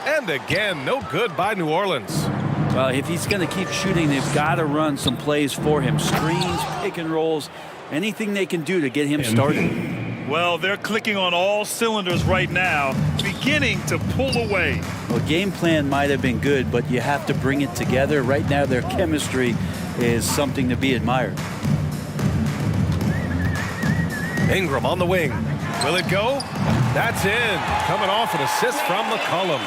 And again, no good by New Orleans. Well, if he's going to keep shooting, they've got to run some plays for him. Screens, pick and rolls, anything they can do to get him started. Well, they're clicking on all cylinders right now, beginning to pull away. Well, game plan might have been good, but you have to bring it together. Right now, their chemistry is something to be admired. Ingram on the wing. Will it go? That's in. Coming off an assist from McCollum.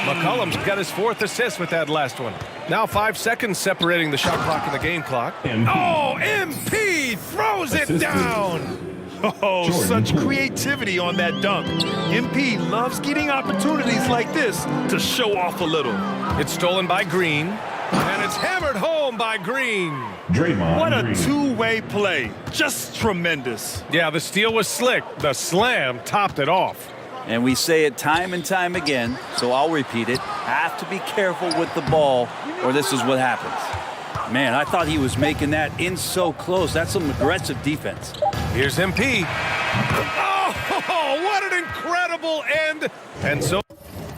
McCollum's got his 4th assist with that last one. Now 5 seconds separating the shot clock and the game clock. Oh, MP throws it down. Oh, such creativity on that dunk. MP loves getting opportunities like this to show off a little. It's stolen by Green, and it's hammered home by Green. What a two-way play. Just tremendous. Yeah, the steal was slick. The slam topped it off. And we say it time and time again, so I'll repeat it. Have to be careful with the ball, or this is what happens. Man, I thought he was making that in so close. That's some aggressive defense. Here's MP. Oh, what an incredible end. And so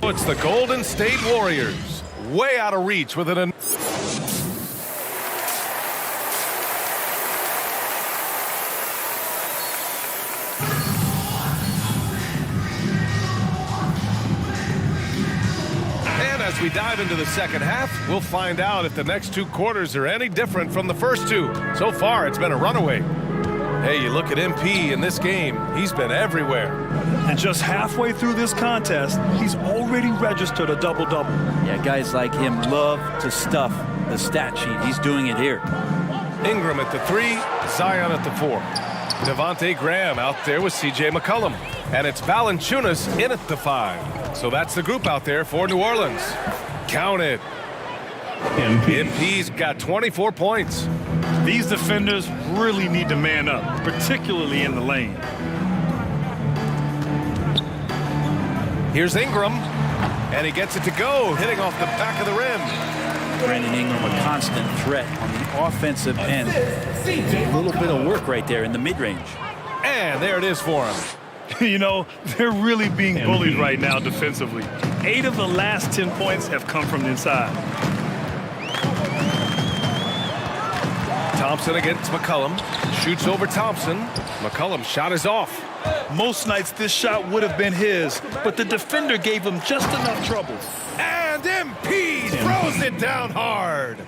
it's the Golden State Warriors. Way out of reach with an... As we dive into the second half, we'll find out if the next 2 quarters are any different from the first 2. So far, it's been a runaway. Hey, you look at MP in this game, he's been everywhere. And just halfway through this contest, he's already registered a double-double. Yeah, guys like him love to stuff the stat sheet. He's doing it here. Ingram at the 3, Zion at the 4. Devontae Graham out there with C.J. McCollum. And it's Valanciunas in at the 5. So that's the group out there for New Orleans. Count it. MP's got 24 points. These defenders really need to man up, particularly in the lane. Here's Ingram, and he gets it to go, hitting off the back of the rim. Brandon Ingram, a constant threat on the offensive end. A little bit of work right there in the mid-range. And there it is for him. You know, they're really being bullied right now defensively. 8 of the last 10 points have come from the inside. Thompson against McCollum. Shoots over Thompson. McCollum's shot is off. Most nights this shot would have been his, but the defender gave him just enough trouble. And MP throws it down hard.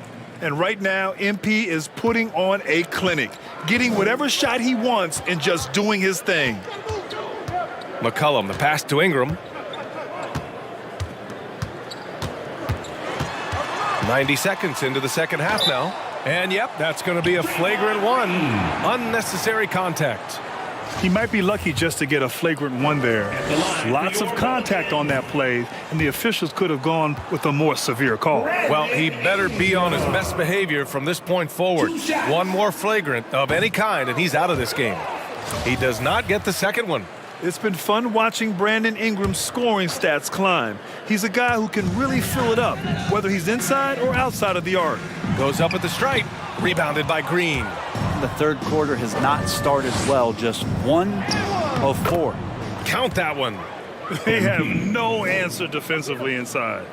And right now, MP is putting on a clinic, getting whatever shot he wants and just doing his thing. McCollum, the pass to Ingram. 90 seconds into the second half now. And yep, that's going to be a flagrant 1. Unnecessary contact. He might be lucky just to get a flagrant 1 there. Lots of contact on that play, and the officials could have gone with a more severe call. Well, he better be on his best behavior from this point forward. 1 more flagrant of any kind, and he's out of this game. He does not get the second one. It's been fun watching Brandon Ingram's scoring stats climb. He's a guy who can really fill it up, whether he's inside or outside of the arc. Goes up at the stripe, rebounded by Green. The third quarter has not started well, just 1 of 4. Count that one. They have no answer defensively inside.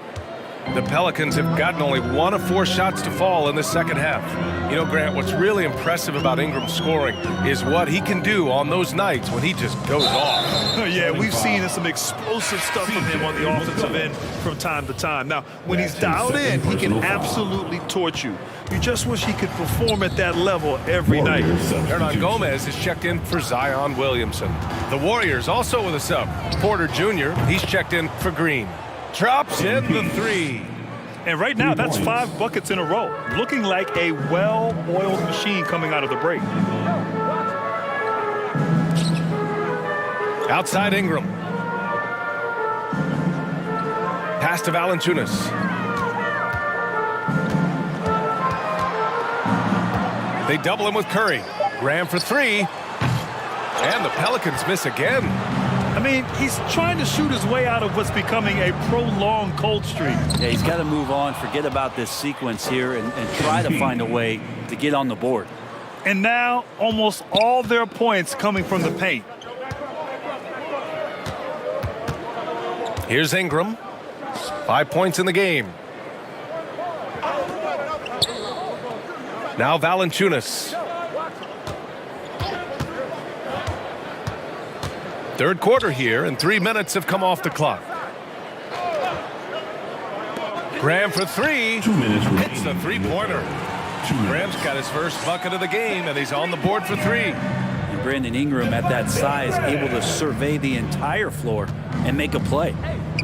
The Pelicans have gotten only 1 of 4 shots to fall in the second half. You know, Grant, what's really impressive about Ingram's scoring is what he can do on those nights when he just goes off. Yeah, we've seen some explosive stuff from him on the offensive end from time to time. Now, when he's dialed in, he can absolutely torch you. You just wish he could perform at that level every night. Hernan Gomez is checked in for Zion Williamson. The Warriors also with a sub. Porter Jr., he's checked in for Green. Drops in the 3. And right now, that's 5 buckets in a row. Looking like a well-oiled machine coming out of the break. Outside Ingram. Pass to Valanciunas. They double him with Curry. Graham for 3. And the Pelicans miss again. I mean, he's trying to shoot his way out of what's becoming a prolonged cold streak. Yeah, he's got to move on, forget about this sequence here, and try to find a way to get on the board. And now, almost all their points coming from the paint. Here's Ingram. 5 points in the game. Now Valanciunas. Third quarter here, and 3 minutes have come off the clock. Graham for 3. 2 minutes remaining. Hits the 3-pointer. Graham's got his first bucket of the game, and he's on the board for 3. And Brandon Ingram at that size, able to survey the entire floor and make a play.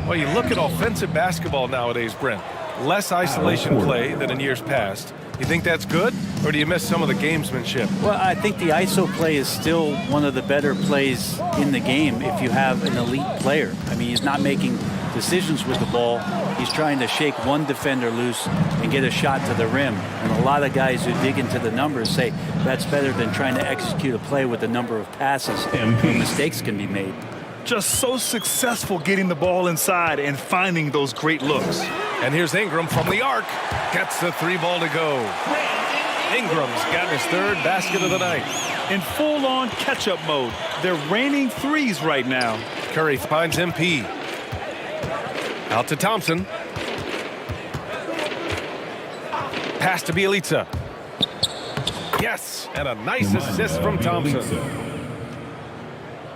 Well, you look at offensive basketball nowadays, Brent. Less isolation play than in years past. You think that's good, or do you miss some of the gamesmanship? Well, I think the ISO play is still one of the better plays in the game if you have an elite player. I mean, he's not making decisions with the ball. He's trying to shake one defender loose and get a shot to the rim. And a lot of guys who dig into the numbers say that's better than trying to execute a play with a number of passes where mistakes can be made. Just so successful getting the ball inside and finding those great looks. And here's Ingram from the arc. Gets the 3-ball to go. Ingram's got his 3rd basket of the night. In full-on catch-up mode. They're raining threes right now. Curry finds MP. Out to Thompson. Pass to Bjelica. Yes, and a nice assist from Thompson.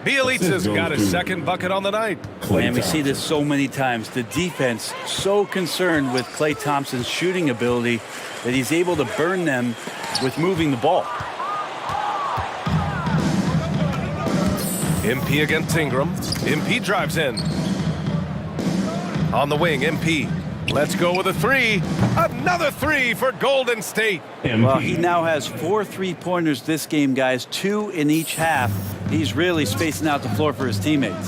Bjelica's got his 2nd bucket on the night. And we see this so many times. The defense so concerned with Klay Thompson's shooting ability that he's able to burn them with moving the ball. MP against Ingram. MP drives in. On the wing, MP. Let's go with a three. Another three for Golden State. Well, he now has 4 3-pointers this game, guys, 2 in each half. He's really spacing out the floor for his teammates.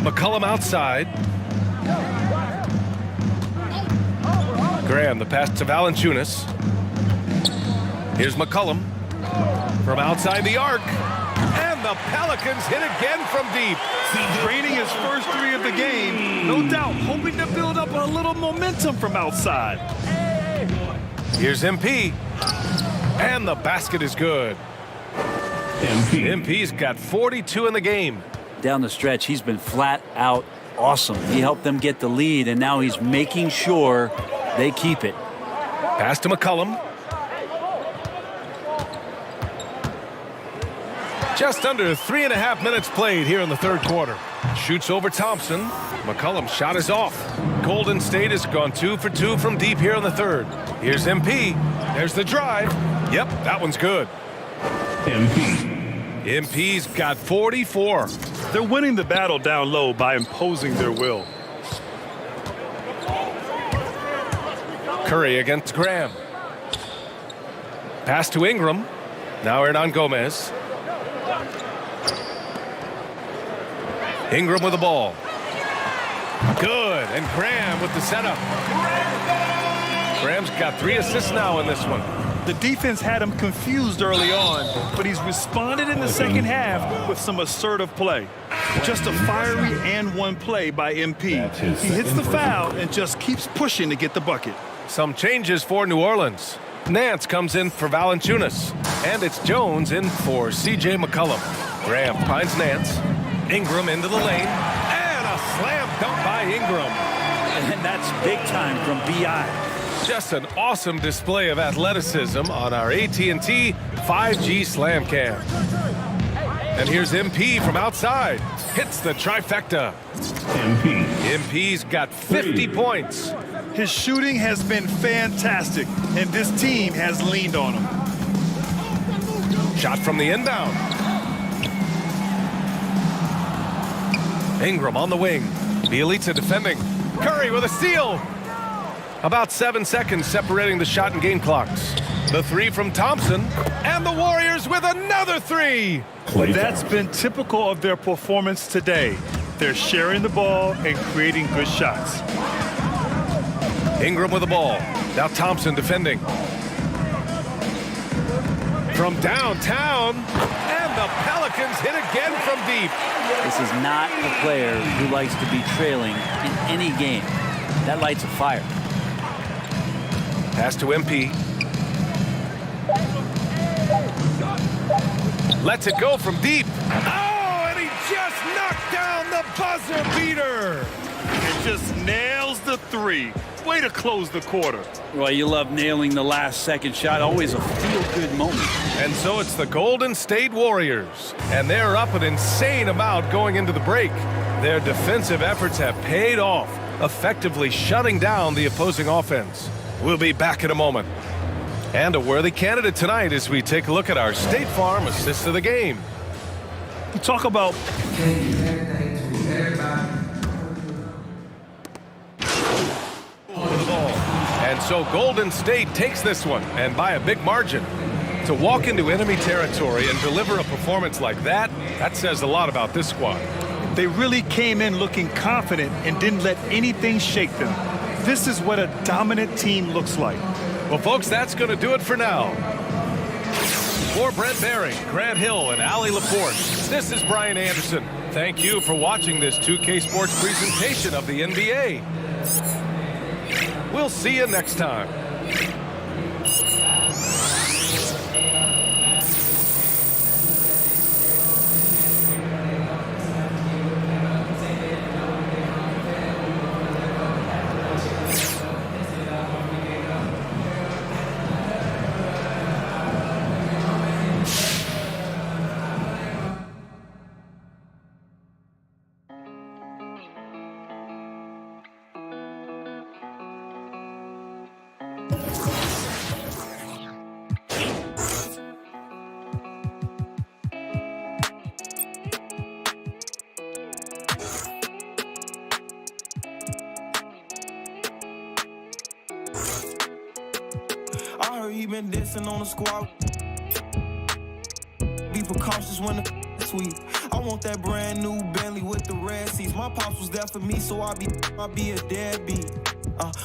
McCollum outside. Graham, the pass to Valanciunas. Here's McCollum from outside the arc. And the Pelicans hit again from deep. Draining his first 3 of the game, no doubt hoping to build up a little momentum from outside. Here's MP. And the basket is good. MP's got 42 in the game. Down the stretch, he's been flat out awesome. He helped them get the lead, and now he's making sure they keep it. Pass to McCollum. Just under 3.5 minutes played here in the third quarter. Shoots over Thompson. McCollum's shot is off. Golden State has gone 2 for 2 from deep here in the third. Here's MP. There's the drive. Yep, that one's good. MP's got 44. They're winning the battle down low by imposing their will. Curry against Graham. Pass to Ingram. Now Hernan Gomez. Ingram with the ball. Good. And Graham with the setup. Graham's got 3 assists now in this one. The defense had him confused early on, but he's responded in the second half with some assertive play. Just a fiery and one play by MP. He hits the foul and just keeps pushing to get the bucket. Some changes for New Orleans. Nance comes in for Valanciunas. And it's Jones in for C.J. McCollum. Graham finds Nance. Ingram into the lane. And a slam dunk by Ingram. And that's big time from B.I. Just an awesome display of athleticism on our AT&T 5G Slam Cam. And here's MP from outside. Hits the trifecta. MP's got 50 points. His shooting has been fantastic, and this team has leaned on him. Shot from the inbound. Ingram on the wing. Bielitsa defending. Curry with a steal. About 7 seconds separating the shot and game clocks. The three from Thompson. And the Warriors with another three. That's been typical of their performance today. They're sharing the ball and creating good shots. Ingram with the ball. Now Thompson defending. From downtown. And the Pelicans hit again from deep. This is not a player who likes to be trailing in any game. That lights a fire. Pass to MP. Lets it go from deep. Oh, and he just knocked down the buzzer beater. And just nails the three. Way to close the quarter. Well, you love nailing the last second shot. Always a feel-good moment. And so it's the Golden State Warriors. And they're up an insane amount going into the break. Their defensive efforts have paid off, effectively shutting down the opposing offense. We'll be back in a moment. And a worthy candidate tonight as we take a look at our State Farm assist of the game. You talk about And so Golden State takes this one, and by a big margin. To walk into enemy territory and deliver a performance like that, that says a lot about this squad. They really came in looking confident and didn't let anything shake them. This is what a dominant team looks like. Well, folks, that's going to do it for now. For Brent Baring, Grant Hill, and Allie Laporte, this is Brian Anderson. Thank you for watching this 2K Sports presentation of the NBA. We'll see you next time. heard he been dissing on the squad. Be precautious when the sweet. I want that brand new Bentley with the red seats. My pops was there for me, so I be a deadbeat.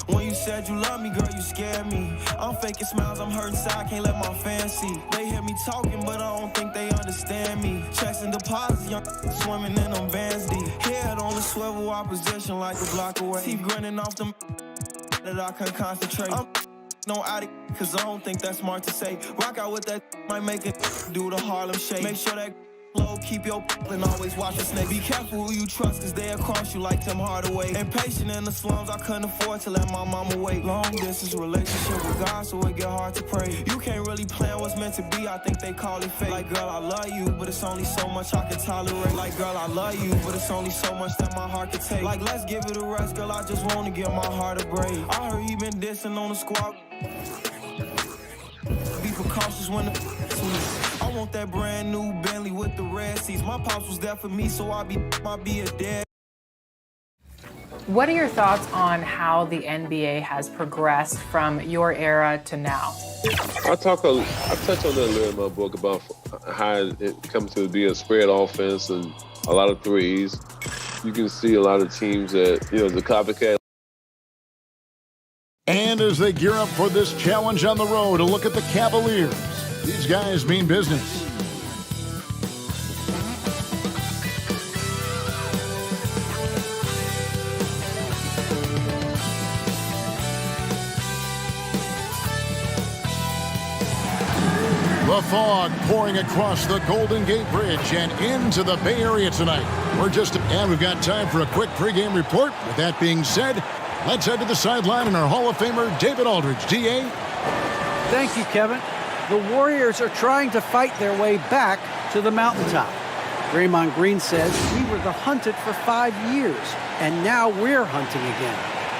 When you said you love me, girl, you scared me. I'm faking smiles, I'm hurting inside, can't let my fans see. They hear me talking, but I don't think they understand me. Checks and deposits, young swimming in them bands deep. Head on the swivel, opposition like a block away. Teeth grinning off them that I can concentrate. I'm no addict, cause I don't think that's smart to say. Rock out with that, might make it do the Harlem Shake. Make sure that low, keep your and always watch the snake. Be careful who you trust, cause they'll cross you like Tim Hardaway. Impatient in the slums, I couldn't afford to let my mama wait. Long distance relationship with God, so it get hard to pray. You can't really plan what's meant to be, I think they call it fate. Like, girl, I love you, but it's only so much I can tolerate. Like, girl, I love you, but it's only so much that my heart can take. Like, let's give it a rest, girl, I just wanna give my heart a break. I heard he been dissing on the squad. Be precautious when the sweet. I want that brand new Bentley with the red seats. My pops was there for me, so I be a dead. What are your thoughts on how the NBA has progressed from your era to now? I touch on that a little in my book about how it comes to be a spread offense and a lot of threes. You can see a lot of teams that, the copycat. And as they gear up for this challenge on the road, a look at the Cavaliers. These guys mean business. The fog pouring across the Golden Gate Bridge and into the Bay Area tonight. We've got time for a quick pregame report. With that being said, let's head to the sideline and our Hall of Famer, David Aldridge. D.A. Thank you, Kevin. The Warriors are trying to fight their way back to the mountaintop. Draymond Green says we were the hunted for 5 years, and now we're hunting again.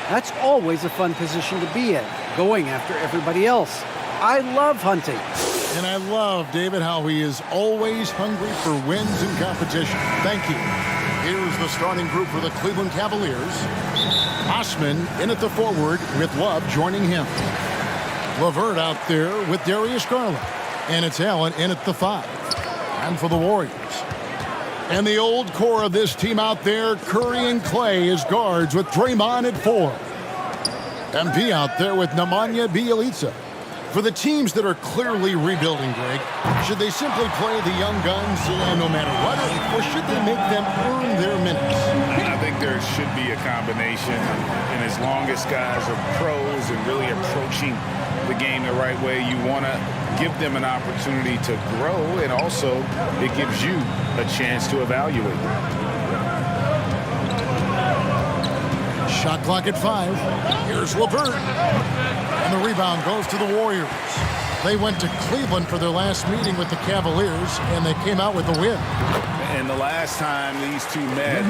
That's always a fun position to be in, going after everybody else. I love hunting. And I love, David, how he is always hungry for wins and competition. Thank you. Here's the starting group for the Cleveland Cavaliers. Osman in at the forward with Love joining him. LeVert out there with Darius Garland. And it's Allen in at the 5. And for the Warriors. And the old core of this team out there, Curry and Clay as guards with Draymond at 4. MP out there with Nemanja Bjelica. For the teams that are clearly rebuilding, Greg, should they simply play the young guns no matter what, or should they make them earn their minutes? I think there should be a combination, and as long as guys are pros and really approaching the game the right way, you want to give them an opportunity to grow, and also it gives you a chance to evaluate. Shot clock at 5. Here's LeVert. And the rebound goes to the Warriors. They went to Cleveland for their last meeting with the Cavaliers, and they came out with a win. And the last time these two met,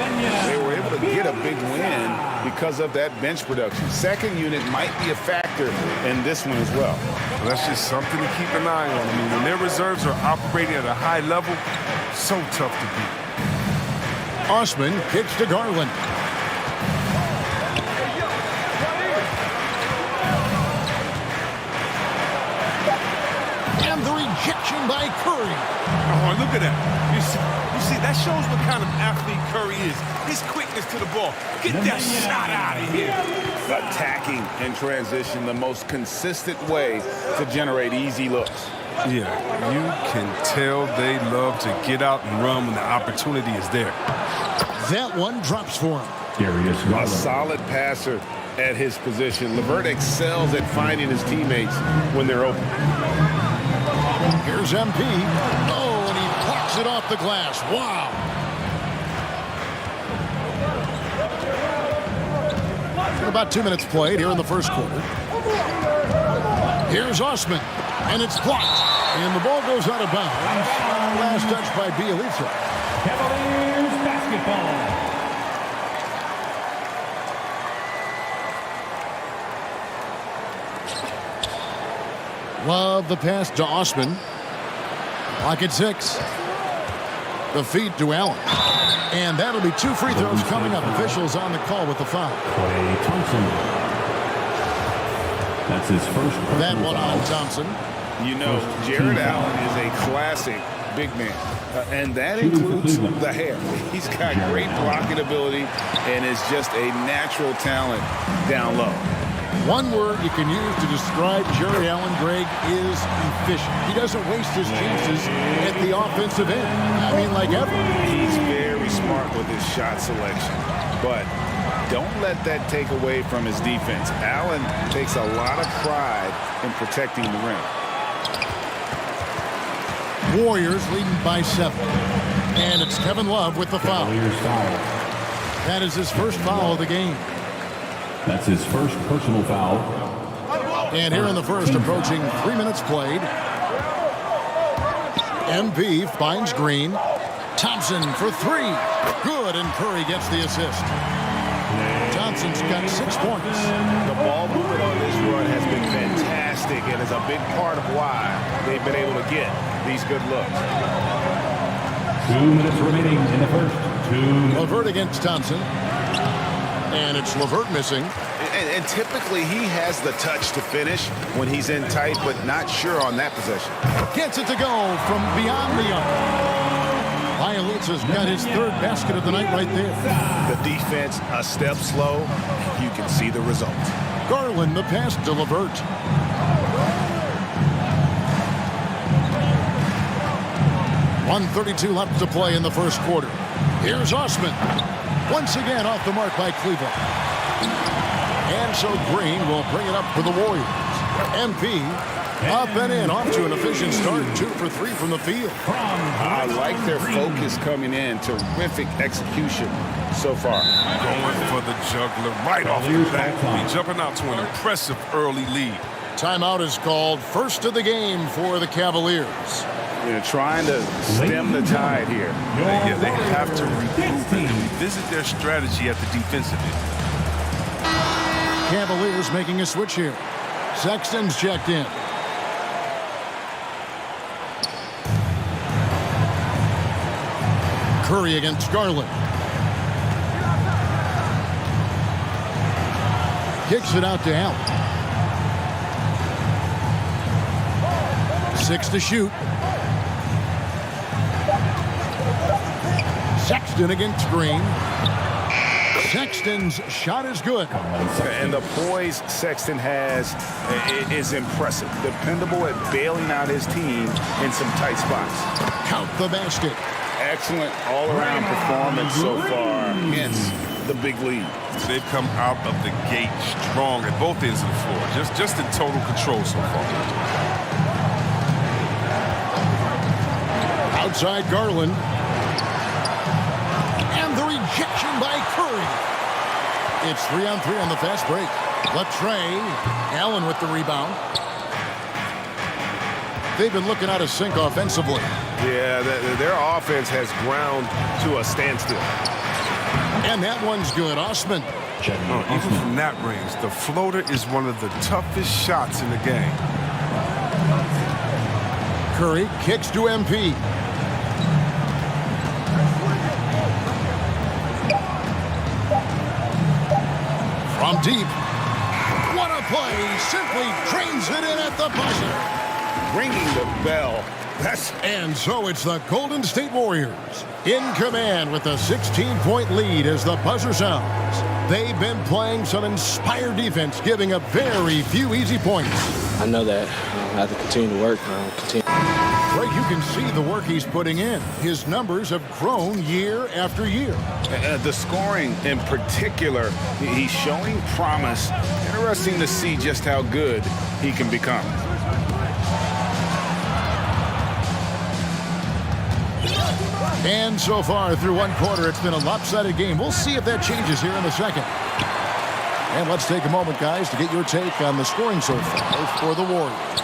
they were able to get a big win because of that bench production. Second unit might be a factor in this one as well. That's just something to keep an eye on. I mean, when their reserves are operating at a high level, so tough to beat. Osman kicks to Garland. Ejection by Curry. Oh, look at that. You see, that shows what kind of athlete Curry is. His quickness to the ball. Get that shot out of here. Attacking in transition, the most consistent way to generate easy looks. Yeah, you can tell they love to get out and run when the opportunity is there. That one drops for him. A solid passer at his position. LeVert excels at finding his teammates when they're open. Here's MP. Oh, and he plucks it off the glass. Wow. About 2 minutes played here in the first quarter. Here's Osman, and it's blocked. And the ball goes out of bounds. Last touch by Bjelica. Cavaliers basketball. Love the pass to Osman. Clock at 6. The feed to Allen. And that'll be 2 free throws coming up. Officials on the call with the foul. Klay Thompson. That's his first. That one on Thompson. You know, Jared Allen is a classic big man, and that includes the hair. He's got great blocking ability and is just a natural talent down low. One word you can use to describe Jared Allen, Greg, is efficient. He doesn't waste his chances at the offensive end. I mean, like ever. He's very smart with his shot selection, but don't let that take away from his defense. Allen takes a lot of pride in protecting the rim. Warriors leading by 7. And it's Kevin Love with the foul. That is his first foul of the game. That's his first personal foul. And here in the first, approaching 3 minutes played. MP finds Green. Thompson for 3. Good, and Curry gets the assist. Thompson's got 6 points. The ball movement on this run has been fantastic and is a big part of why they've been able to get these good looks. 2 minutes remaining in the first. LeVert against Thompson. And it's LeVert missing. And typically he has the touch to finish when he's in tight, but not sure on that possession. Gets it to go from beyond the arc. Bielitsa's got his 3rd basket of the night right there. The defense a step slow. You can see the result. Garland the pass to LeVert. .132 left to play in the first quarter. Here's Osman. Once again off the mark by Cleveland. And so Green will bring it up for the Warriors. MP up and in, off to an efficient start. 2 for 3 from the field. I like their focus coming in. Terrific execution so far. Going for the juggler right off the bat. He's jumping out to an impressive early lead. Timeout is called. First of the game for the Cavaliers. They're trying to stem the tide here. Yeah, they have to regroup and revisit their strategy at the defensive end. Cavaliers making a switch here. Sexton's checked in. Curry against Garland. Kicks it out to Allen. 6 to shoot. Sexton against Green. Sexton's shot is good. And the poise Sexton has is impressive. Dependable at bailing out his team in some tight spots. Count the basket. Excellent all-around performance so far. Hence the big lead. They've come out of the gate strong at both ends of the floor. Just in total control so far. Outside Garland. And the rejection by Curry. It's 3-on-3 on the fast break. Latrey. Allen with the rebound. They've been looking out of sync offensively. Yeah, their offense has ground to a standstill. And that one's good. Osman. Even from that range, the floater is one of the toughest shots in the game. Curry kicks to MP. From deep. What a play. Simply drains it in at the buzzer. Ringing the bell. And so it's the Golden State Warriors in command with a 16-point lead as the buzzer sounds. They've been playing some inspired defense, giving up very few easy points. I know that. I have to continue to work. Right, you can see the work he's putting in. His numbers have grown year after year. The scoring in particular, he's showing promise. Interesting to see just how good he can become. And so far through one quarter, it's been a lopsided game. We'll see if that changes here in the second. And let's take a moment, guys, to get your take on the scoring so far for the Warriors.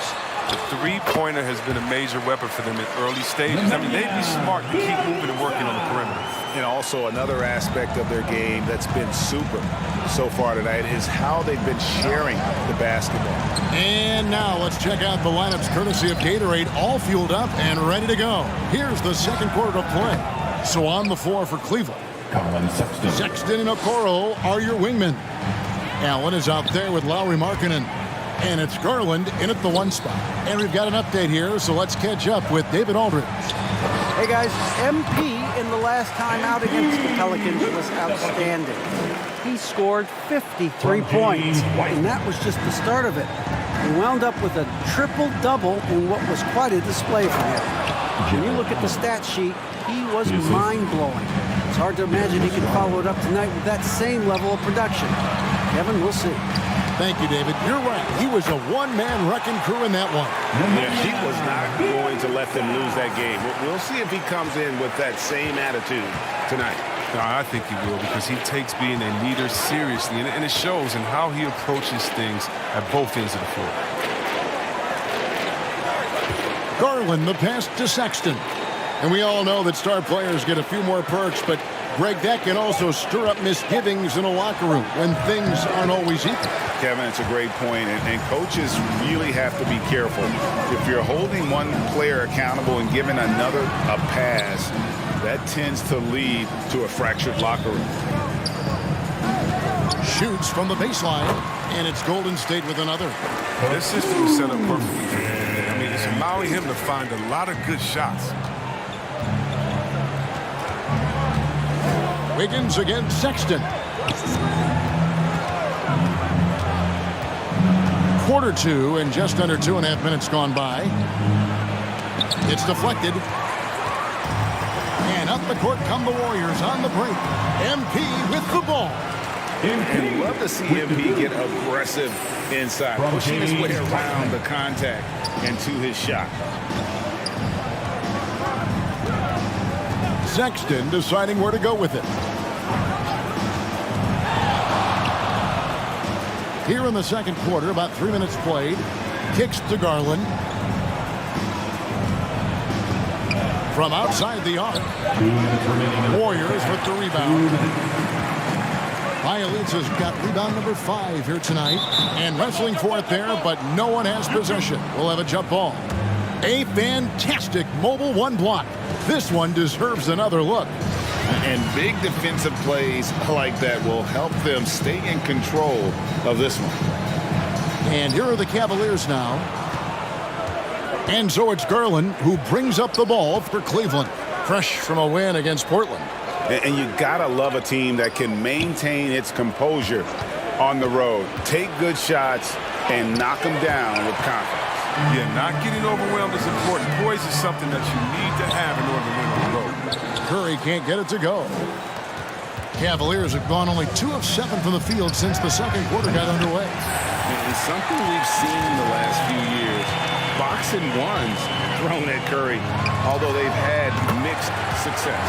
The three-pointer has been a major weapon for them in early stages. I mean, they'd be smart to keep moving and working on the perimeter. And also another aspect of their game that's been super so far tonight is how they've been sharing the basketball. And now let's check out the lineups courtesy of Gatorade, all fueled up and ready to go. Here's the second quarter of play. So on the floor for Cleveland. Sexton and Okoro are your wingmen. Allen is out there with Lauri Markkanen. And it's Garland in at the 1 spot. And we've got an update here, so let's catch up with David Aldridge. Hey guys, MP in the last time out against the Pelicans was outstanding. He scored 53 points, and that was just the start of it. He wound up with a triple-double in what was quite a display for him. When you look at the stat sheet, he was mind-blowing. It's hard to imagine he could follow it up tonight with that same level of production. Kevin, we'll see. Thank you, David. You're right. He was a one-man wrecking crew in that one. Yeah, he was not going to let them lose that game. We'll see if he comes in with that same attitude tonight. No, I think he will, because he takes being a leader seriously, and it shows in how he approaches things at both ends of the floor. Garland, the pass to Sexton. And we all know that star players get a few more perks, but Greg, that can also stir up misgivings in a locker room when things aren't always equal. Kevin, it's a great point, and coaches really have to be careful. If you're holding one player accountable and giving another a pass, that tends to lead to a fractured locker room. Shoots from the baseline, and it's Golden State with another. This system is set up perfectly. I mean, it's allowing him to find a lot of good shots. Wiggins against Sexton. Quarter 2 and just under 2.5 minutes gone by. It's deflected. And up the court come the Warriors on the break. MP with the ball. And love to see MP get aggressive inside, pushing his way around the contact and to his shot. Sexton deciding where to go with it. Here in the second quarter, about 3 minutes played. Kicks to Garland. From outside the arc. Warriors with the rebound. Bielitsa's got rebound number 5 here tonight. And wrestling for it there, but no one has possession. We'll have a jump ball. A fantastic mobile 1 block. This one deserves another look. And big defensive plays like that will help them stay in control of this one. And here are the Cavaliers now. And so it's Garland who brings up the ball for Cleveland. Fresh from a win against Portland. And you gotta love a team that can maintain its composure on the road. Take good shots and knock them down with confidence. Yeah, not getting overwhelmed is important. Poise is something that you need to have in order to win on the road. Curry can't get it to go. Cavaliers have gone only 2 of 7 from the field since the second quarter got underway. And something we've seen in the last few years, box and ones thrown at Curry, although they've had mixed success.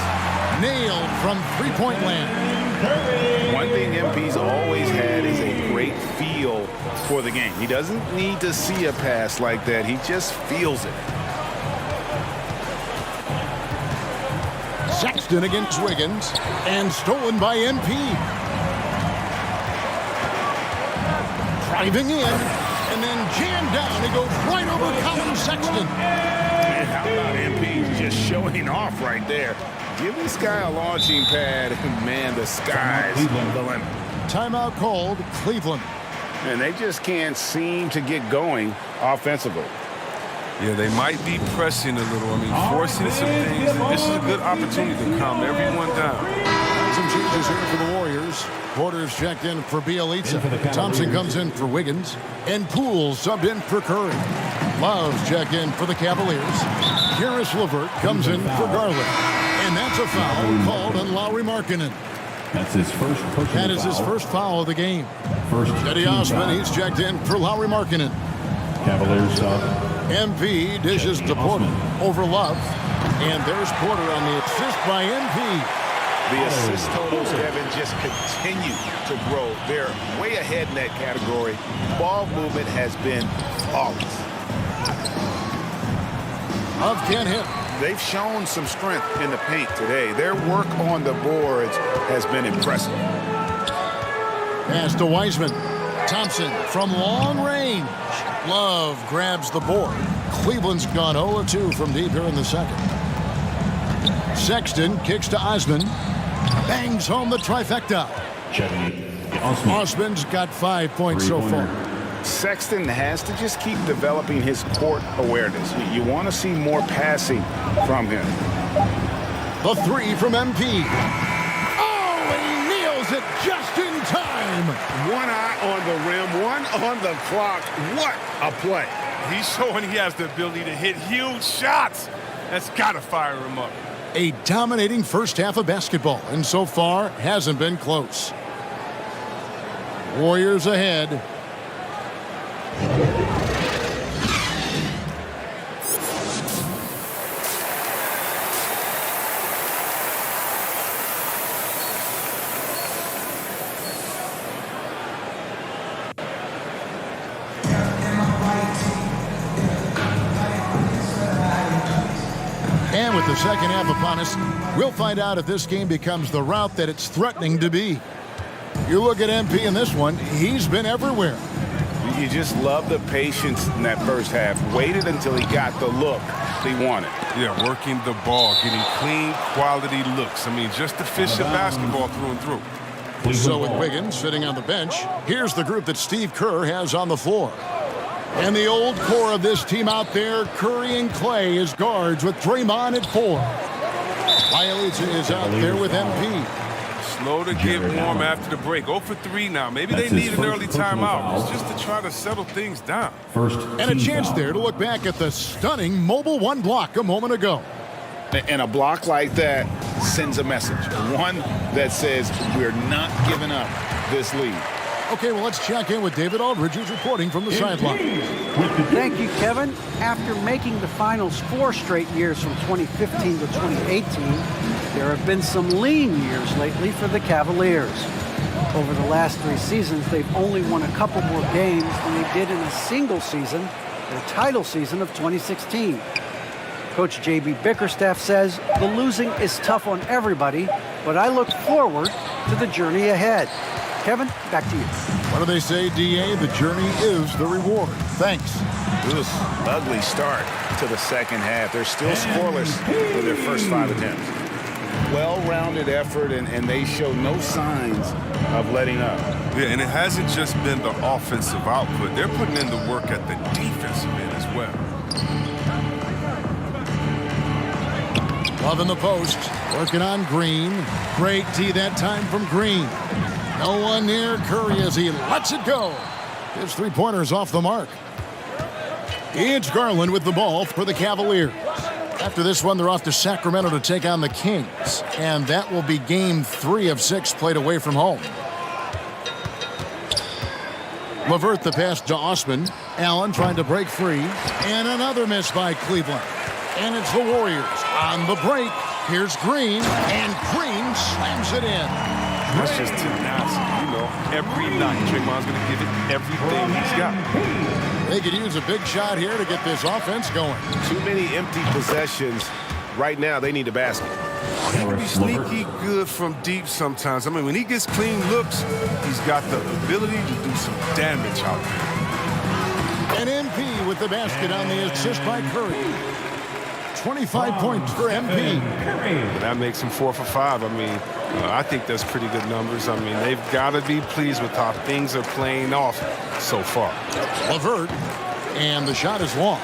Nailed from three-point land. One thing MP's always had is a great feel for the game. He doesn't need to see a pass like that. He just feels it. Sexton against Wiggins, and stolen by MP. Driving in, and then jammed down. He goes right over Colin Sexton. Man, how about MP just showing off right there? Give this guy a launching pad, and man, the sky's the limit. Timeout called, Cleveland. And they just can't seem to get going offensively. Yeah, they might be pressing a little. I mean, forcing some things. This is a good opportunity to calm everyone down. Some changes here for the Warriors. Porter's checked in for Bielitsa. Thompson comes in for Wiggins. And Poole subbed in for Curry. Love's checked in for the Cavaliers. Karis LeVert comes in for Garland. And that's a foul called on Lauri Markkanen. That's his first personal foul. That is his first foul of the game. First Cedi Osman, he's checked in for Lauri Markkanen. Cavaliers MP dishes to Porter over Love. And there's Porter on the assist by MP. The assist totals, Kevin, just continue to grow. They're way ahead in that category. Ball movement has been flawless. Love can't hit. They've shown some strength in the paint today. Their work on the boards has been impressive. Pass to Wiseman. Thompson from long range. Love grabs the board. Cleveland's gone 0-2 from deep here in the second. Sexton kicks to Osman. Bangs home the trifecta. Osman's got 5 points so far. Sexton has to just keep developing his court awareness. You want to see more passing from him. The three from MP. Oh, and he nails it just in time. One eye on the rim, one on the clock. What a play. He's showing he has the ability to hit huge shots. That's got to fire him up. A dominating first half of basketball, and so far hasn't been close. Warriors ahead. And with the second half upon us, we'll find out if this game becomes the route that it's threatening to be. You look at MP in this one, he's been everywhere. You just love the patience in that first half. Waited until he got the look he wanted. Yeah, working the ball, getting clean, quality looks. I mean, just efficient basketball through and through. So with Wiggins sitting on the bench, here's the group that Steve Kerr has on the floor. And the old core of this team out there, Curry and Clay as guards with Draymond at 4. Bjelica is out there with MP. Slow to get warm after the break. 0 for 3 now. Maybe they need an early timeout. It's just to try to settle things down. And a chance there to look back at the stunning Mobile One block a moment ago. And a block like that sends a message. One that says we're not giving up this lead. Okay, well, let's check in with David Aldridge, who's reporting from the sideline. Thank you, Kevin. After making the finals 4 straight years from 2015 to 2018, there have been some lean years lately for the Cavaliers. Over the last 3 seasons, they've only won a couple more games than they did in a single season, their title season of 2016. Coach J.B. Bickerstaff says the losing is tough on everybody, but I look forward to the journey ahead. Kevin, back to you. What do they say, D.A.? The journey is the reward. Thanks. Ugly start to the second half. They're still scoreless for their first 5 attempts. Well-rounded effort, and they show no signs of letting up. Yeah, and it hasn't just been the offensive output. They're putting in the work at the defensive end as well. Love in the post. Working on Green. Great D that time from Green. No one near Curry as he lets it go. His 3-pointers off the mark. It's Garland with the ball for the Cavaliers. After this one, they're off to Sacramento to take on the Kings. And that will be game 3 of 6 played away from home. LeVert the pass to Osman. Allen trying to break free. And another miss by Cleveland. And it's the Warriors on the break. Here's Green. And Green slams it in. That's just tenacity, you know. Every night, Draymond's going to give it everything he's got. They could use a big shot here to get this offense going. Too many empty possessions. Right now, they need a basket. He can be sneaky good from deep sometimes. I mean, when he gets clean looks, he's got the ability to do some damage out there. And MP with the basket on the assist by Curry. 25 points for MP. That makes him 4 for 5. I mean, I think that's pretty good numbers. I mean, they've got to be pleased with how things are playing off so far. LeVert, and the shot is long.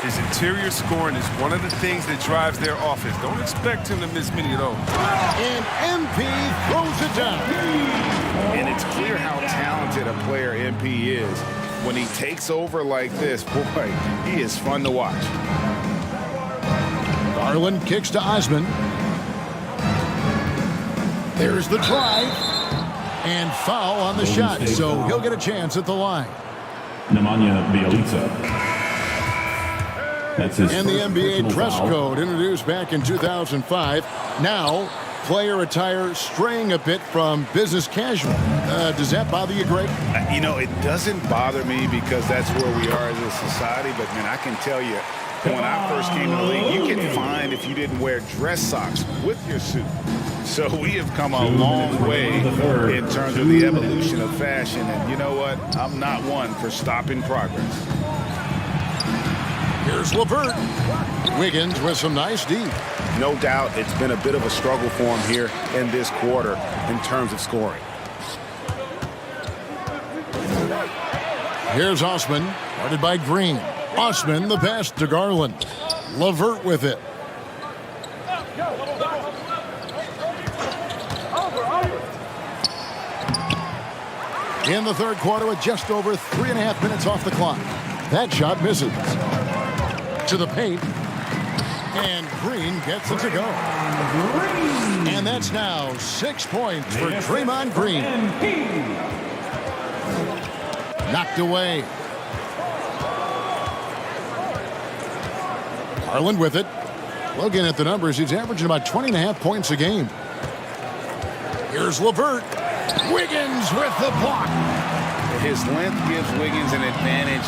His interior scoring is one of the things that drives their offense. Don't expect him to miss many of those. And MP throws it down. And it's clear how talented a player MP is. When he takes over like this, boy, he is fun to watch. Garland kicks to Osman. There's the drive. And foul on the shot, so he'll get a chance at the line. Nemanja Bjelica. That's his and the NBA dress code introduced back in 2005. Now, player attire straying a bit from business casual. Does that bother you, Greg? You know, it doesn't bother me because that's where we are as a society. But, man, I can tell you, when I first came to the league, you get fined if you didn't wear dress socks with your suit. So we have come a long way in terms of the evolution of fashion. And you know what? I'm not one for stopping progress. Here's LeVert. Wiggins with some nice D. No doubt it's been a bit of a struggle for him here in this quarter in terms of scoring. Here's Osman, guarded by Green. Osman, the pass to Garland. LeVert with it. In the third quarter with just over 3.5 minutes off the clock. That shot misses. To the paint. And Green gets it to go. And that's now 6 points for Draymond Green. Knocked away. Garland with it. Looking at the numbers, he's averaging about 20.5 points a game. Here's LeVert. Wiggins with the block. His length gives Wiggins an advantage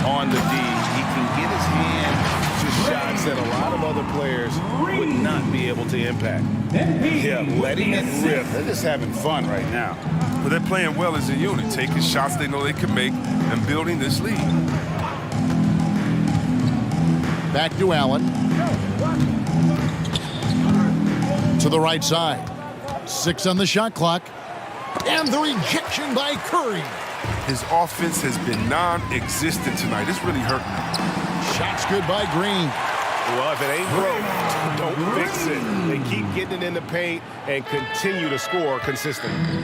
on the D. He can get his hand to shots that a lot of other players would not be able to impact. Yeah, letting it rip. They're just having fun right now. But they're playing well as a unit, taking shots they know they can make and building this lead. Back to Allen. To the right side. 6 on the shot clock. And the rejection by Curry. His offense has been non-existent tonight. It's really hurting him. Shots good by Green. Well, if it ain't broke, don't fix it. They keep getting it in the paint and continue to score consistently.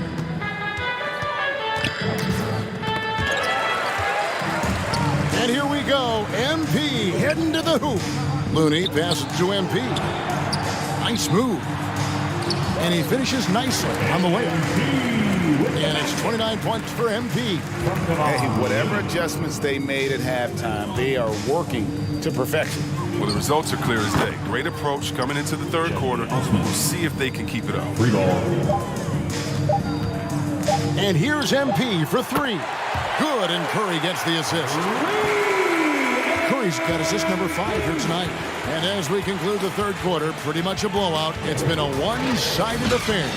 And here we go. MP heading to the hoop. Looney passes to MP. Nice move. And he finishes nicely on the layup. And it's 29 points for MP. Hey, whatever adjustments they made at halftime, they are working to perfection. Well, the results are clear as day. Great approach coming into the third quarter. We'll see if they can keep it up. Free ball. And here's MP for 3. Good, and Curry gets the assist. Curry's got assist number 5 here tonight. And as we conclude the third quarter, pretty much a blowout. It's been a one-sided affair.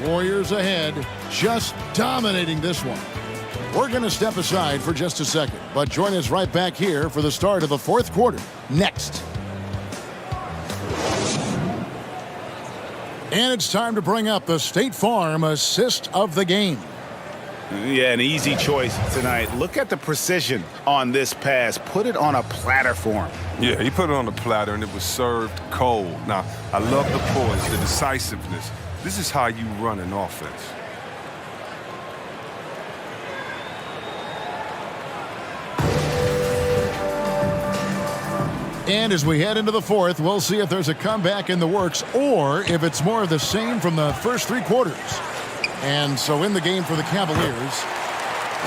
Warriors ahead, just dominating this one. We're going to step aside for just a second, but join us right back here for the start of the fourth quarter next. And it's time to bring up the State Farm assist of the game. Yeah, an easy choice tonight. Look at the precision on this pass. Put it on a platter for him. Yeah, he put it on the platter, and it was served cold. Now, I love the poise, the decisiveness. This is how you run an offense. And as we head into the fourth, we'll see if there's a comeback in the works or if it's more of the same from the first 3 quarters. And so in the game for the Cavaliers,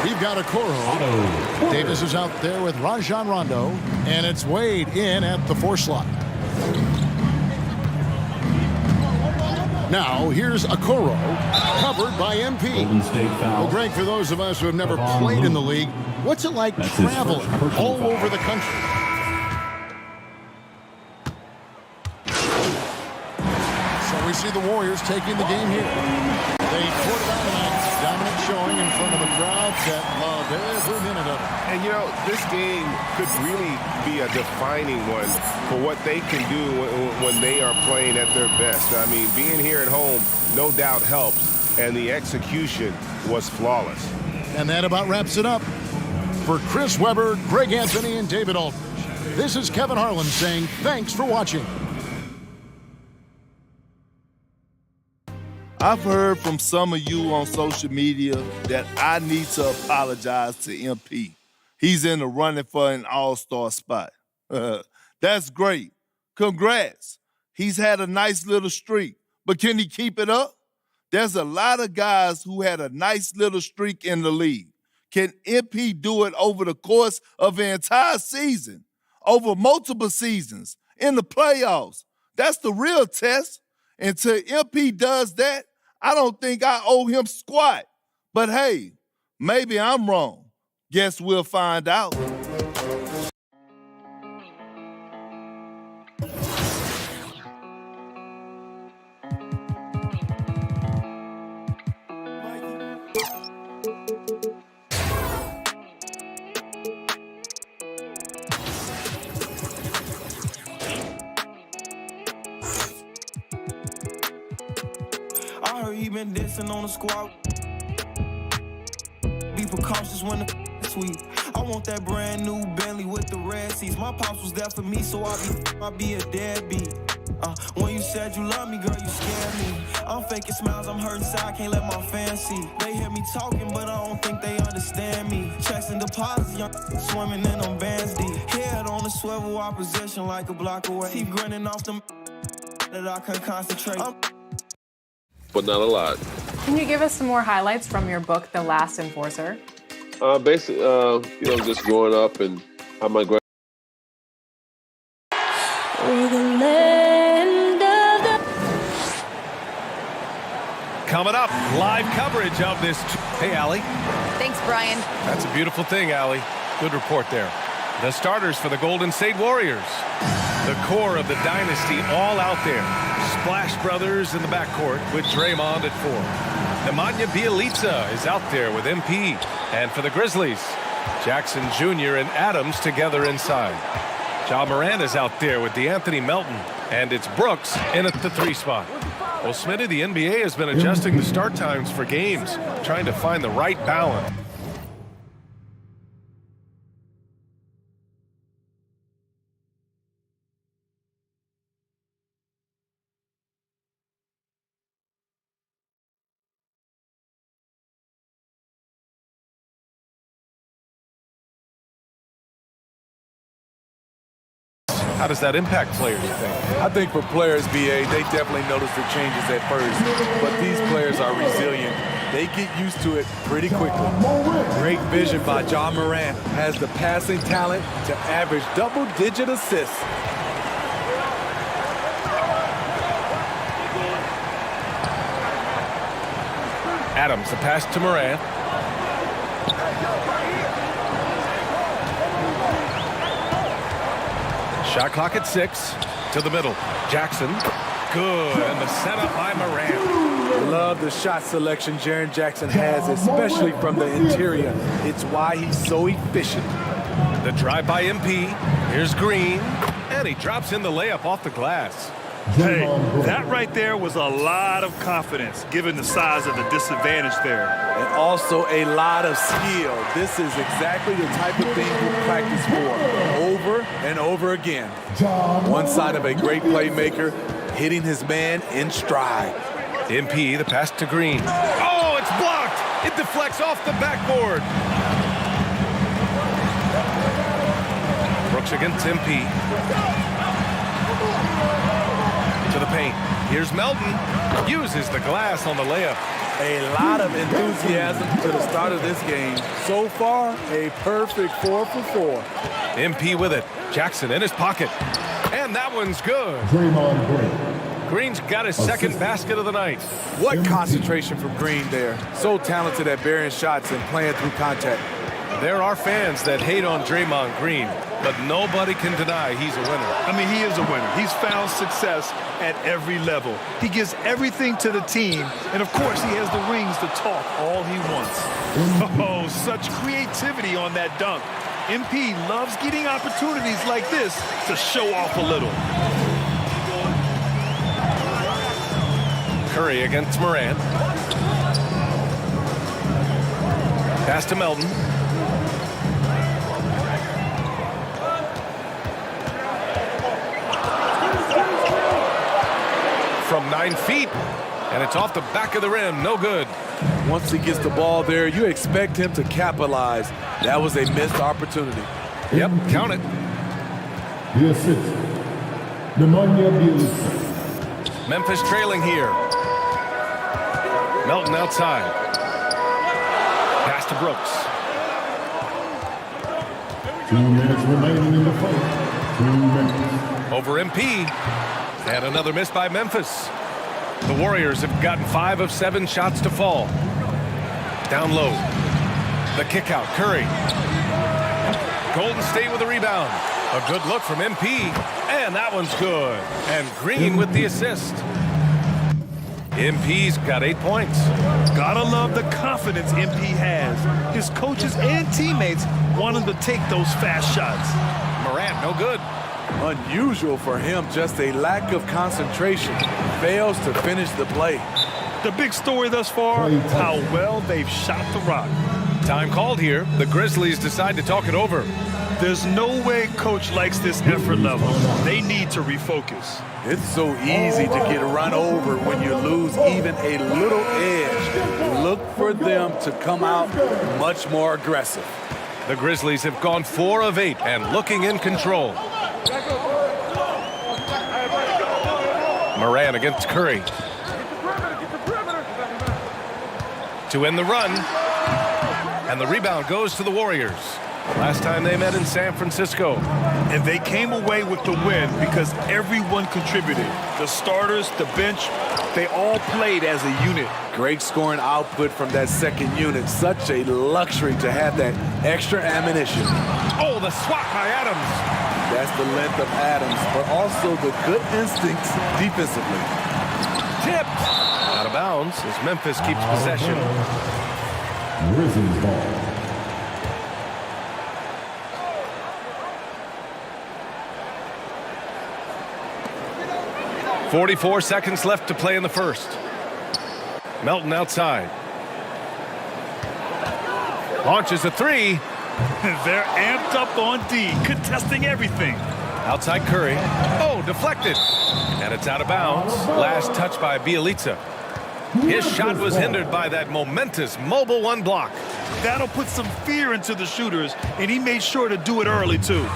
we've got Okoro. Davis is out there with Rajon Rondo, and it's Wade in at the 4 slot. Now, here's Okoro, covered by MP. Well, Greg, for those of us who have never played in the league, what's it like traveling all over the country? So we see the Warriors taking the game here. They poured it out tonight. Dominant showing in front of a crowd that loved every minute of it. And, you know, this game could really be a defining one for what they can do when they are playing at their best. I mean, being here at home, no doubt helps, and the execution was flawless. And that about wraps it up. For Chris Webber, Greg Anthony, and David Aldridge, this is Kevin Harlan saying thanks for watching. I've heard from some of you on social media that I need to apologize to MP. He's in the running for an all-star spot. That's great. Congrats. He's had a nice little streak, but can he keep it up? There's a lot of guys who had a nice little streak in the league. Can MP do it over the course of an entire season, over multiple seasons, in the playoffs? That's the real test. Until MP does that, I don't think I owe him squat. But hey, maybe I'm wrong. Guess we'll find out. He been dissing on the squad. Be precautious when the sweet. I want that brand new Bentley with the red seats. My pops was there for me, so I be a deadbeat. When you said you love me, girl, you scared me. I'm faking smiles, I'm hurting inside, I can't let my fans see. They hear me talking, but I don't think they understand me. Checks and deposits, young swimming in them bands deep. Head on the swivel, opposition like a block away. Keep grinning off them that I can concentrate. But not a lot. Can you give us some more highlights from your book, The Last Enforcer? Basically, just growing up and how my grand. Coming up, live coverage of this. Hey, Allie. Thanks, Brian. That's a beautiful thing, Allie. Good report there. The starters for the Golden State Warriors. The core of the dynasty all out there. Splash Brothers in the backcourt with Draymond at 4. Nemanja Bjelica is out there with MP. And for the Grizzlies, Jackson Jr. and Adams together inside. Ja Morant is out there with DeAnthony Melton. And it's Brooks in at the 3 spot. Well, Smitty, the NBA has been adjusting the start times for games, trying to find the right balance. How does that impact players, you think? I think for players, BA, they definitely notice the changes at first. But these players are resilient. They get used to it pretty quickly. Great vision by Ja Morant. Has the passing talent to average double-digit assists. Adams, the pass to Morant. Shot clock at 6. To the middle. Jackson. Good. And the setup by Morant. Love the shot selection Jaren Jackson has, especially from the interior. It's why he's so efficient. The drive by MP. Here's Green. And he drops in the layup off the glass. Hey, that right there was a lot of confidence, given the size of the disadvantage there. And also a lot of skill. This is exactly the type of thing you practice for over and over again. One side of a great playmaker, hitting his man in stride. MP, the pass to Green. Oh, it's blocked! It deflects off the backboard. Brooks against MP. To the paint. Here's Melton. Uses the glass on the layup. A lot of enthusiasm to the start of this game. So far, a perfect 4 for 4. MP with it. Jackson in his pocket. And that one's good. Green's got his second basket of the night. What concentration from Green there. So talented at burying shots and playing through contact. There are fans that hate on Draymond Green, but nobody can deny he's a winner. I mean, he is a winner. He's found success at every level. He gives everything to the team, and of course, he has the rings to talk all he wants. Oh, such creativity on that dunk. MP loves getting opportunities like this to show off a little. Curry against Morant. Pass to Melton. From 9 feet, and it's off the back of the rim. No good. Once he gets the ball there, you expect him to capitalize. That was a missed opportunity. Yep, count it. The assist, Nemanja Bjelica. Memphis trailing here. Melton outside. Pass to Brooks. 2 minutes remaining in the fight. 2 minutes. Over MP. And another miss by Memphis. The Warriors have gotten 5 of 7 shots to fall. Down low. The kick out. Curry. Golden State with a rebound. A good look from MP. And that one's good. And Green with the assist. MP's got 8 points. Gotta love the confidence MP has. His coaches and teammates want him to take those fast shots. Morant, no good. Unusual for him, just a lack of concentration. Fails to finish the play. The big story thus far, how well they've shot the rock. Time called here. The Grizzlies decide to talk it over. There's no way coach likes this effort level. They need to refocus. It's so easy to get run over when you lose even a little edge. Look for them to come out much more aggressive. The Grizzlies have gone 4 of 8 and looking in control. Moran against Curry. To end the run. And the rebound goes to the Warriors. Last time they met in San Francisco. And they came away with the win because everyone contributed. The starters, the bench, they all played as a unit. Great scoring output from that second unit. Such a luxury to have that extra ammunition. Oh, the swat by Adams. That's the length of Adams, but also the good instincts defensively. Tipped. Out of bounds as Memphis keeps possession. Grizzlies ball. 44 seconds left to play in the first. Melton outside. Launches a 3. They're amped up on D, contesting everything. Outside Curry. Oh, deflected. And it's out of bounds. Last touch by Bielitsa. His shot was hindered by that momentous mobile 1 block. That'll put some fear into the shooters, and he made sure to do it early, too.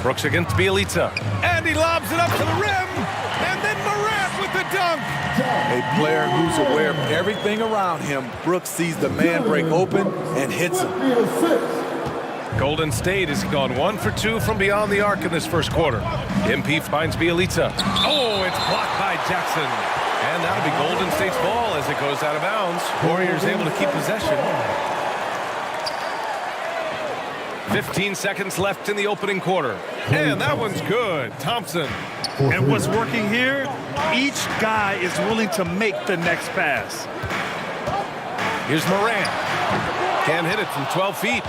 Brooks against Bielitsa. And he lobs it up to the rim. And then Morant with the dunk. A player who's aware of everything around him. Brooks sees the man break open and hits him. Golden State has gone 1 for 2 from beyond the arc in this first quarter. MP finds Bielitsa. Oh, it's blocked by Jackson. And that'll be Golden State's ball as it goes out of bounds. Warriors able to keep possession. 15 seconds left in the opening quarter. And that one's good. Thompson. And what's working here, each guy is willing to make the next pass. Here's Morant. Can't hit it from 12 feet.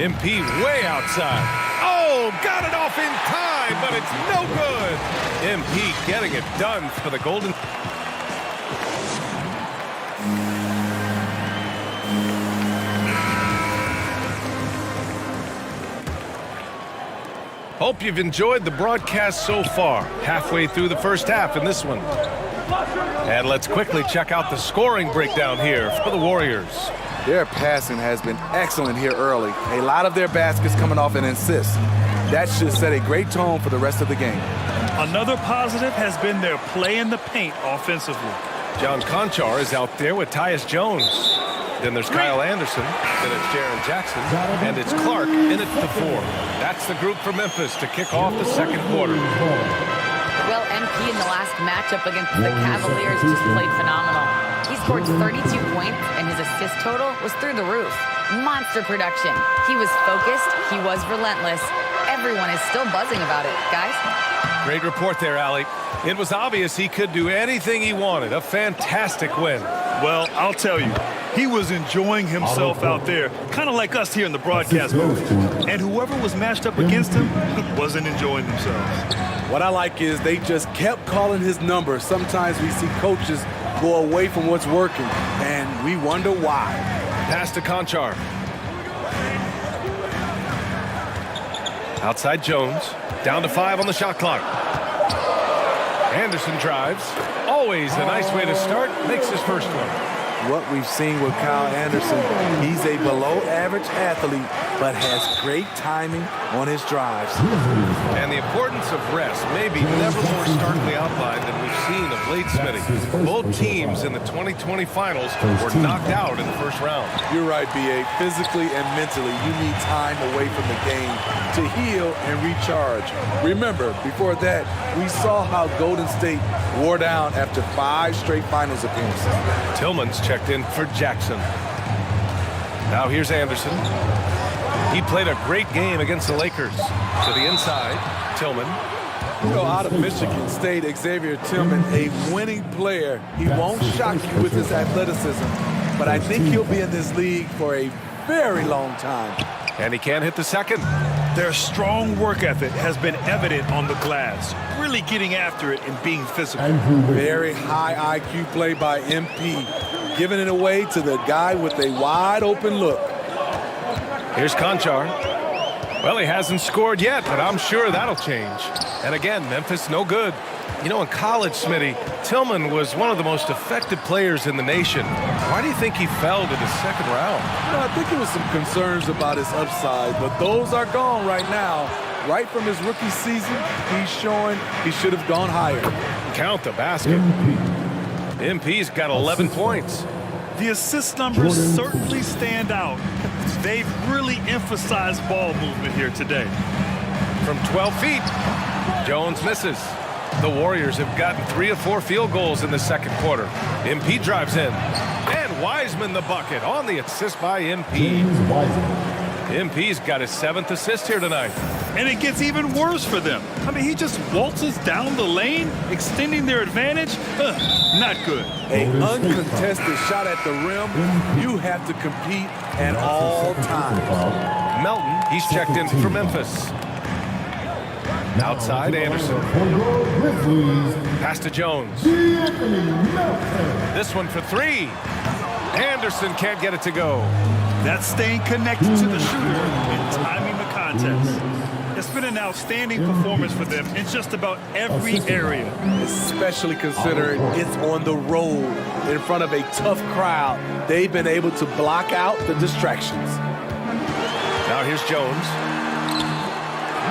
MP way outside. Oh, got it off in time, but it's no good. MP getting it done for the Golden. Hope you've enjoyed the broadcast so far. Halfway through the first half in this one. And let's quickly check out the scoring breakdown here for the Warriors. Their passing has been excellent here early. A lot of their baskets coming off an assist. That should set a great tone for the rest of the game. Another positive has been their play in the paint offensively. John Conchar is out there with Tyus Jones. Then there's Kyle Anderson, then it's Jaren Jackson, and it's Clark in at the 4. That's the group for Memphis to kick off the second quarter. Well, MP in the last matchup against the Cavaliers just played phenomenal. He scored 32 points, and his assist total was through the roof. Monster production. He was focused. He was relentless. Everyone is still buzzing about it, guys. Great report there, Allie. It was obvious he could do anything he wanted. A fantastic win. Well, I'll tell you, he was enjoying himself out there, kind of like us here in the broadcast booth. And whoever was matched up against him wasn't enjoying themselves. What I like is they just kept calling his number. Sometimes we see coaches go away from what's working, and we wonder why. Pass to Conchar. Outside Jones. Down to 5 on the shot clock. Anderson drives. Always a nice way to start. Makes his first one. What we've seen with Kyle Anderson, he's a below-average athlete, but has great timing on his drives. And the importance of rest may be never more starkly outlined than we've seen of late, Smitty. Both teams in the 2020 finals were knocked out in the first round. You're right, B.A. Physically and mentally, you need time away from the game to heal and recharge. Remember, before that, we saw how Golden State wore down after 5 straight finals appearances. Tillman's checked in for Jackson. Now here's Anderson. He played a great game against the Lakers. To the inside, Tillman. You know, out of Michigan State, Xavier Tillman, a winning player. He won't shock you with his athleticism, but I think he'll be in this league for a very long time. And he can't hit the second. Their strong work ethic has been evident on the glass, really getting after it and being physical. Very high IQ play by MP, giving it away to the guy with a wide open look. Here's Conchar. Well, he hasn't scored yet, but I'm sure that'll change. And again, Memphis no good. You know, in college, Smitty, Tillman was one of the most effective players in the nation. Why do you think he fell to the second round? I think there was some concerns about his upside, but those are gone right now. Right from his rookie season, he's showing he should have gone higher. Count the basket. MP's got 11 points. The assist numbers certainly stand out. They've really emphasized ball movement here today. From 12 feet, Jones misses. The Warriors have gotten 3 of 4 field goals in the second quarter. MP drives in. And Wiseman the bucket on the assist by MP. MP's got his 7th assist here tonight. And it gets even worse for them. I mean, he just waltzes down the lane, extending their advantage. Not good. An uncontested shot at the rim. You have to compete at all times. Melton, he's checked in for Memphis. Outside, Anderson. Pass to Jones. This one for 3. Anderson can't get it to go. That's staying connected to the shooter and timing the contest. It's been an outstanding performance for them in just about every area. Especially considering it's on the road in front of a tough crowd. They've been able to block out the distractions. Now here's Jones.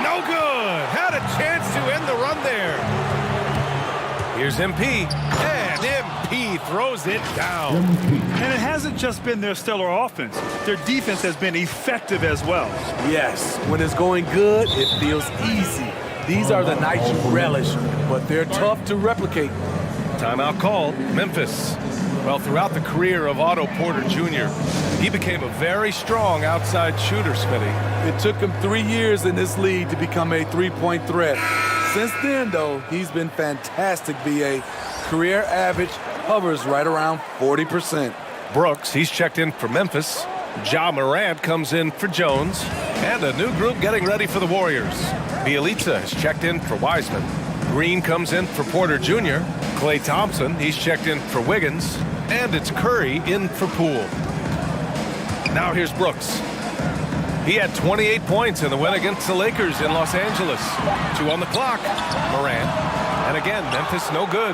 No good. Had a chance to end the run there. Here's MP. And MP throws it down. And it hasn't just been their stellar offense. Their defense has been effective as well. Yes, when it's going good, it feels easy. These are the nights you relish, but they're tough to replicate. Timeout called. Memphis. Well, throughout the career of Otto Porter Jr., he became a very strong outside shooter, Smitty. It took him 3 years in this league to become a three-point threat. Since then, though, he's been fantastic, VA. Career average hovers right around 40%. Brooks, he's checked in for Memphis. Ja Morant comes in for Jones. And a new group getting ready for the Warriors. Bielitsa is checked in for Wiseman. Green comes in for Porter Jr. Klay Thompson, he's checked in for Wiggins. And it's Curry in for Poole. Now here's Brooks. He had 28 points in the win against the Lakers in Los Angeles. 2 on the clock. Morant. And again, Memphis no good.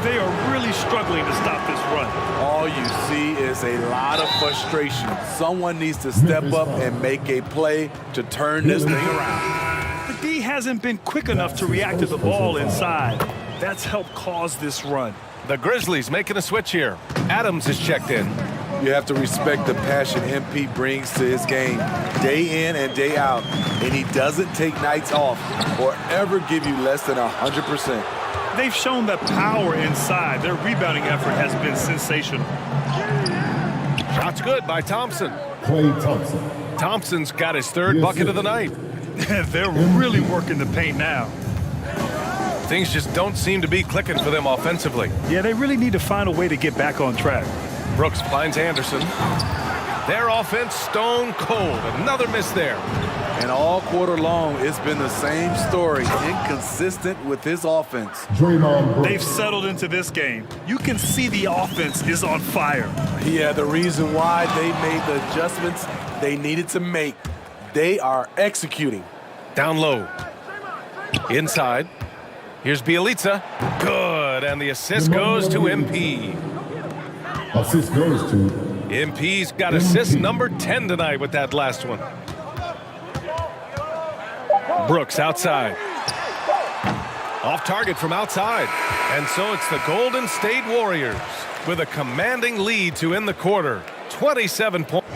They are really struggling to stop this run. All you see is a lot of frustration. Someone needs to step up and make a play to turn this thing around. The D hasn't been quick enough to react to the ball inside. That's helped cause this run. The Grizzlies making a switch here. Adams is checked in. You have to respect the passion MP brings to his game day in and day out. And he doesn't take nights off or ever give you less than 100%. They've shown the power inside. Their rebounding effort has been sensational. Shot's good by Thompson. Klay Thompson. Thompson's got his 3rd bucket of the night. They're really working the paint now. Things just don't seem to be clicking for them offensively. Yeah, they really need to find a way to get back on track. Brooks finds Anderson. Their offense stone cold. Another miss there. And all quarter long, it's been the same story. Inconsistent with his offense. They've settled into this game. You can see the offense is on fire. Yeah, the reason why they made the adjustments they needed to make. They are executing. Down low. Inside. Here's Bielitsa. Good. And the assist goes to MP. Assist goes to MP's got assist number 10 tonight with that last one. Brooks outside. Off target from outside. And so it's the Golden State Warriors with a commanding lead to end the quarter. 27 points.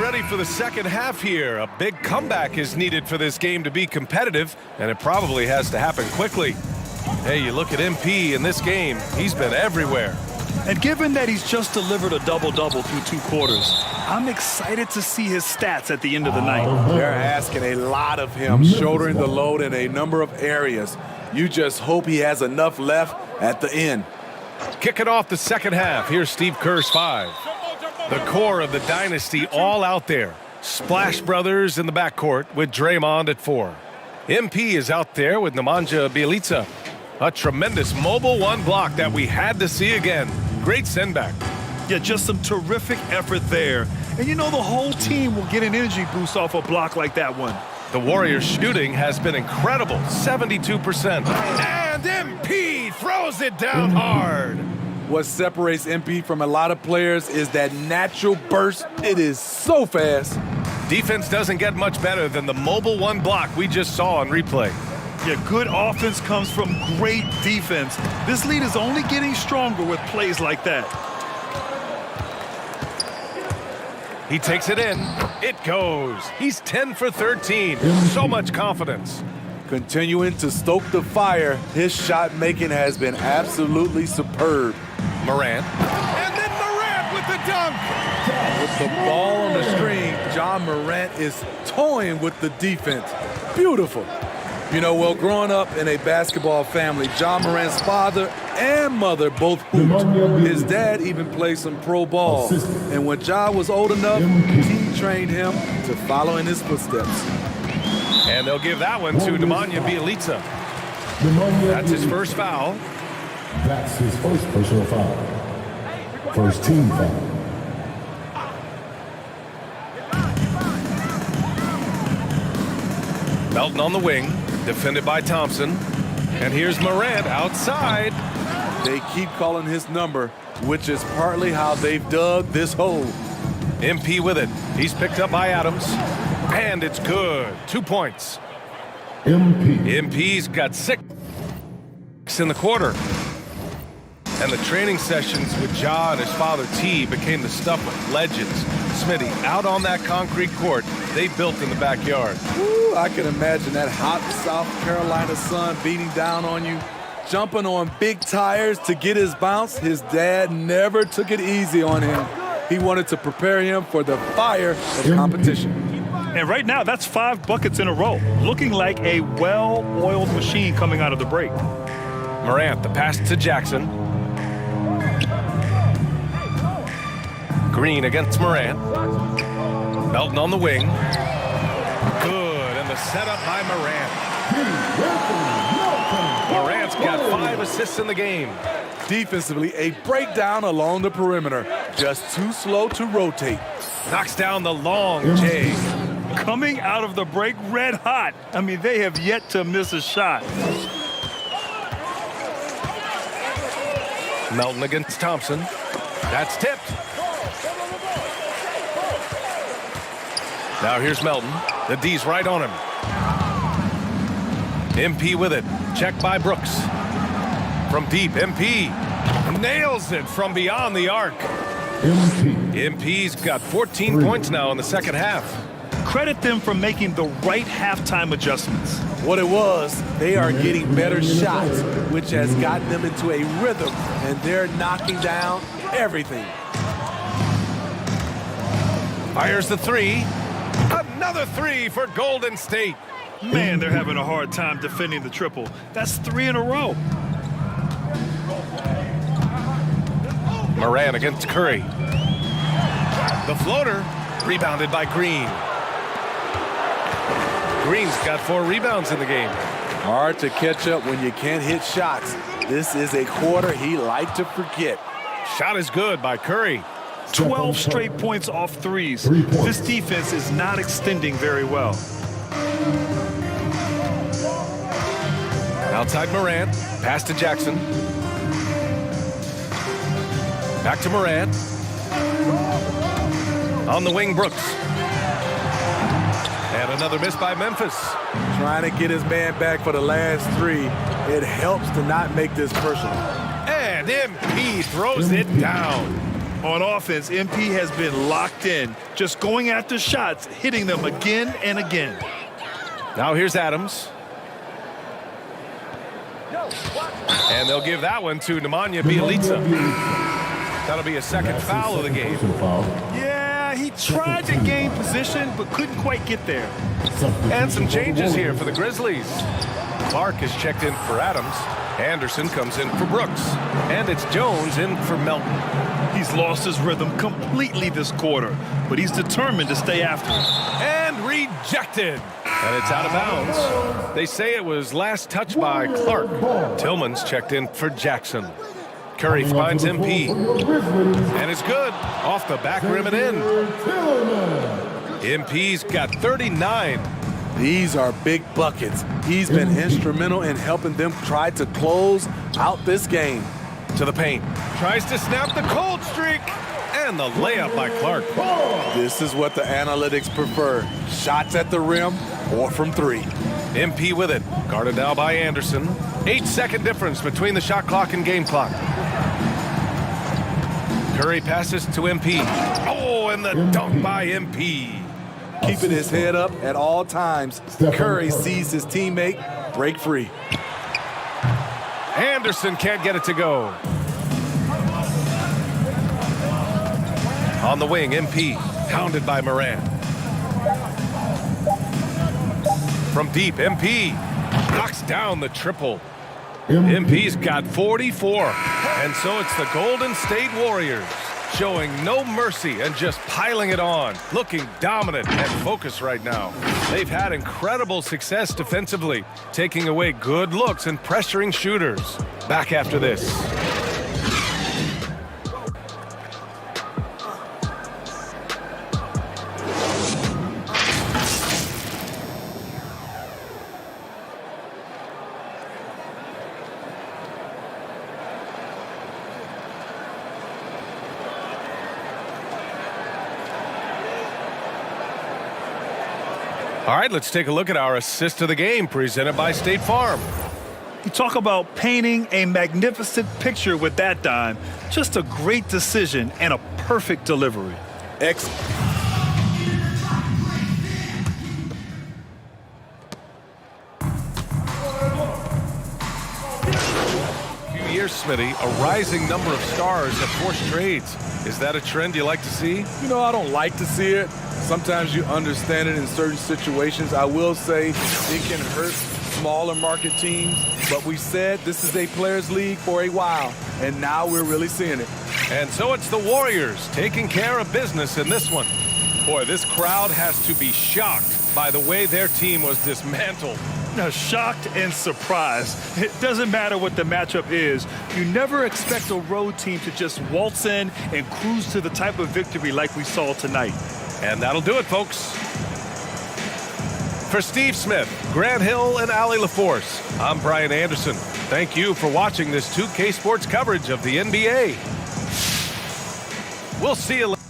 Ready for the second half here. A big comeback is needed for this game to be competitive, and it probably has to happen quickly. Hey, you look at MP in this game, he's been everywhere. And given that he's just delivered a double-double through 2 quarters, I'm excited to see his stats at the end of the night. They're asking a lot of him, shouldering the load in a number of areas. You just hope he has enough left at the end. Kicking off the second half, here's Steve Kerr's 5. The core of the dynasty all out there. Splash Brothers in the backcourt with Draymond at 4. MP is out there with Nemanja Bjelica. A tremendous mobile 1 block that we had to see again. Great send back. Yeah, just some terrific effort there. And you know the whole team will get an energy boost off a block like that one. The Warriors' shooting has been incredible, 72%. And MP throws it down hard. What separates MP from a lot of players is that natural burst. It is so fast. Defense doesn't get much better than the mobile 1 block we just saw on replay. Yeah, good offense comes from great defense. This lead is only getting stronger with plays like that. He takes it in. It goes. He's 10 for 13. So much confidence. Continuing to stoke the fire, his shot making has been absolutely superb. Morant. And then Morant with the dunk. With the ball on the screen, John Morant is toying with the defense. Beautiful. You know, well, growing up in a basketball family, John Morant's father and mother both hooped. His dad even played some pro ball. And when John was old enough, he trained him to follow in his footsteps. And they'll give that one to Nemanja Bjelica. That's his first foul. That's his first personal foul. First team foul. Melton on the wing, defended by Thompson. And here's Morant outside. They keep calling his number, which is partly how they've dug this hole. MP with it. He's picked up by Adams. And it's good. 2 points. MP's got 6 in the quarter. And the training sessions with Ja and his father T became the stuff of legends. Smitty, out on that concrete court they built in the backyard. Ooh, I can imagine that hot South Carolina sun beating down on you, jumping on big tires to get his bounce. His dad never took it easy on him. He wanted to prepare him for the fire of competition. And right now, that's 5 buckets in a row, looking like a well-oiled machine coming out of the break. Morant, the pass to Jackson. Green against Morant. Melton on the wing. Good, and the setup by Morant. Morant's got 5 assists in the game. Defensively, a breakdown along the perimeter. Just too slow to rotate. Knocks down the long J. Coming out of the break red hot. I mean, they have yet to miss a shot. Melton against Thompson. That's tipped. Now here's Melton. The D's right on him. MP with it. Check by Brooks. From deep, MP nails it from beyond the arc. MP's got 14 points now in the second half. Credit them for making the right halftime adjustments. What it was, they are getting better shots, which has gotten them into a rhythm, and they're knocking down everything. Fires the 3. Another 3 for Golden State. Man, they're having a hard time defending the triple. That's 3 in a row. Morant against Curry. The floater, rebounded by Green. Green's got 4 rebounds in the game. Hard to catch up when you can't hit shots. This is a quarter he liked to forget. Shot is good by Curry. 12 straight points off threes. This defense is not extending very well. Outside Morant. Pass to Jackson. Back to Morant. On the wing, Brooks. And another miss by Memphis. Trying to get his man back for the last 3. It helps to not make this personal. And MP throws it down. On offense, MP has been locked in, just going after shots, hitting them again and again. Now here's Adams. And they'll give that one to Nemanja Bjelica. That'll be a second foul of the game. Yeah, he tried to gain position, but couldn't quite get there. And some changes here for the Grizzlies. Clark is checked in for Adams. Anderson comes in for Brooks. And it's Jones in for Melton. He's lost his rhythm completely this quarter, but he's determined to stay after it. And rejected. And it's out of bounds. They say it was last touched by Clark. Tillman's checked in for Jackson. Curry finds MP. And it's good. Off the back rim and in. MP's got 39. These are big buckets. He's been instrumental in helping them try to close out this game. To the paint. Tries to snap the cold streak. And the layup by Clark. This is what the analytics prefer. Shots at the rim or from three. MP with it. Guarded now by Anderson. 8-second difference between the shot clock and game clock. Curry passes to MP. Oh, and the dunk by MP. Keeping his head up at all times. Curry sees his teammate break free. Anderson can't get it to go. On the wing, MP, hounded by Moran. From deep, MP knocks down the triple. MP's got 44. And so it's the Golden State Warriors showing no mercy and just piling it on, looking dominant and focused right now. They've had incredible success defensively, taking away good looks and pressuring shooters. Back after this. All right, let's take a look at our assist of the game presented by State Farm. You talk about painting a magnificent picture with that dime. Just a great decision and a perfect delivery. Excellent. Few years, Smitty, a rising number of stars have forced trades. Is that a trend you like to see? You know, I don't like to see it. Sometimes you understand it in certain situations. I will say it can hurt smaller market teams, but we said this is a players' league for a while, and now we're really seeing it. And so it's the Warriors taking care of business in this one. Boy, this crowd has to be shocked by the way their team was dismantled. Now, shocked and surprised. It doesn't matter what the matchup is. You never expect a road team to just waltz in and cruise to the type of victory like we saw tonight. And that'll do it, folks. For Steve Smith, Grant Hill, and Allie LaForce, I'm Brian Anderson. Thank you for watching this 2K Sports coverage of the NBA. We'll see you later.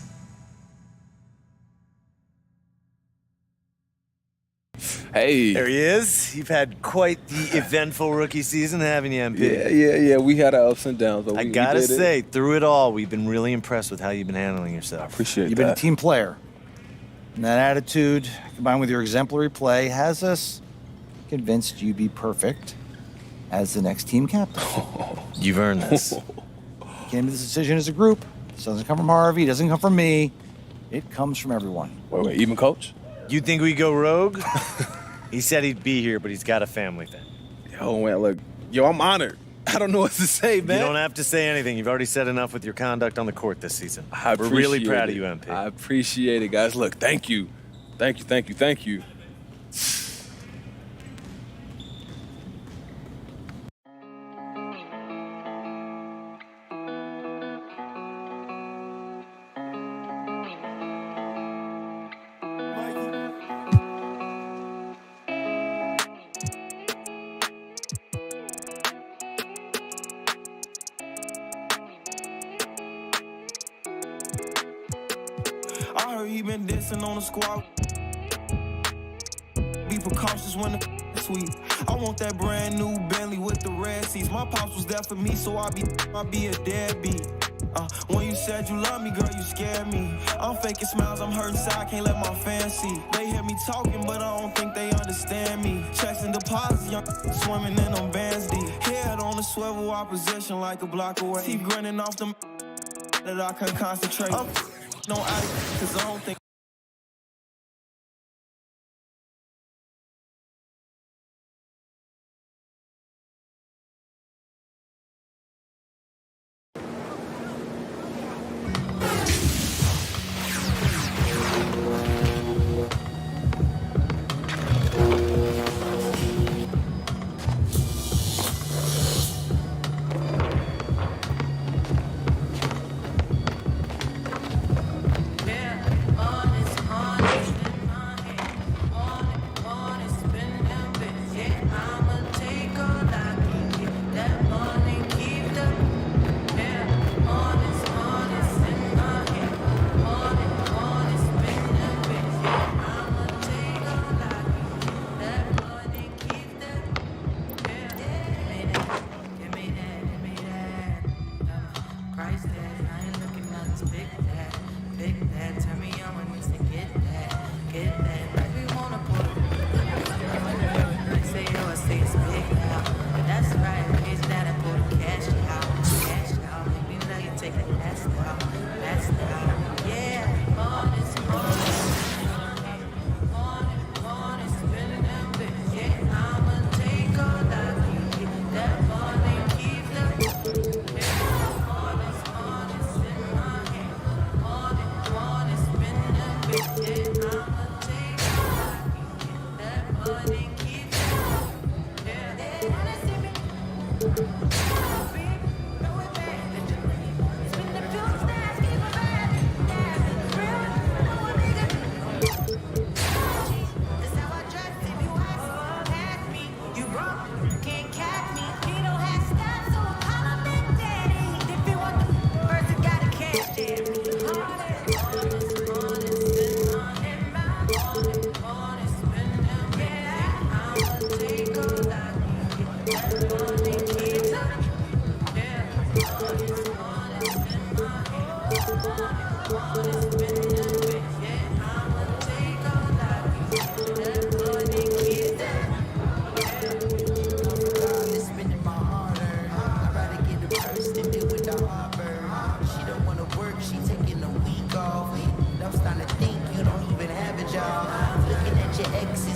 Hey. There he is. You've had quite the eventful rookie season, haven't you, MP? Yeah. We had our ups and downs. But I gotta say, through it all, we've been really impressed with how you've been handling yourself. I appreciate You've been a team player. And that attitude, combined with your exemplary play, has us convinced you be perfect as the next team captain. You've earned this. Came to this decision as a group. This doesn't come from Harvey. It doesn't come from me. It comes from everyone. Wait, even coach? You think we go rogue? He said he'd be here, but he's got a family thing. Yo, man, look. Yo, I'm honored. I don't know what to say, man. You don't have to say anything. You've already said enough with your conduct on the court this season. We're really proud of you, MP. I appreciate it, guys. Look, thank you. Thank you. I heard he been dancing on the squad. Be precautious when the sweet. I want that brand new Bentley with the red seats. My pops was there for me, so I be a deadbeat. When you said you love me, girl, you scared me. I'm faking smiles, I'm hurting inside, can't let my fans see. They hear me talking, but I don't think they understand me. Checks and deposits, young swimming in them bands deep. Head on the swivel, opposition like a block away. Teeth grinning off them. that I can concentrate. No, cause I don't think. Looking at your exes.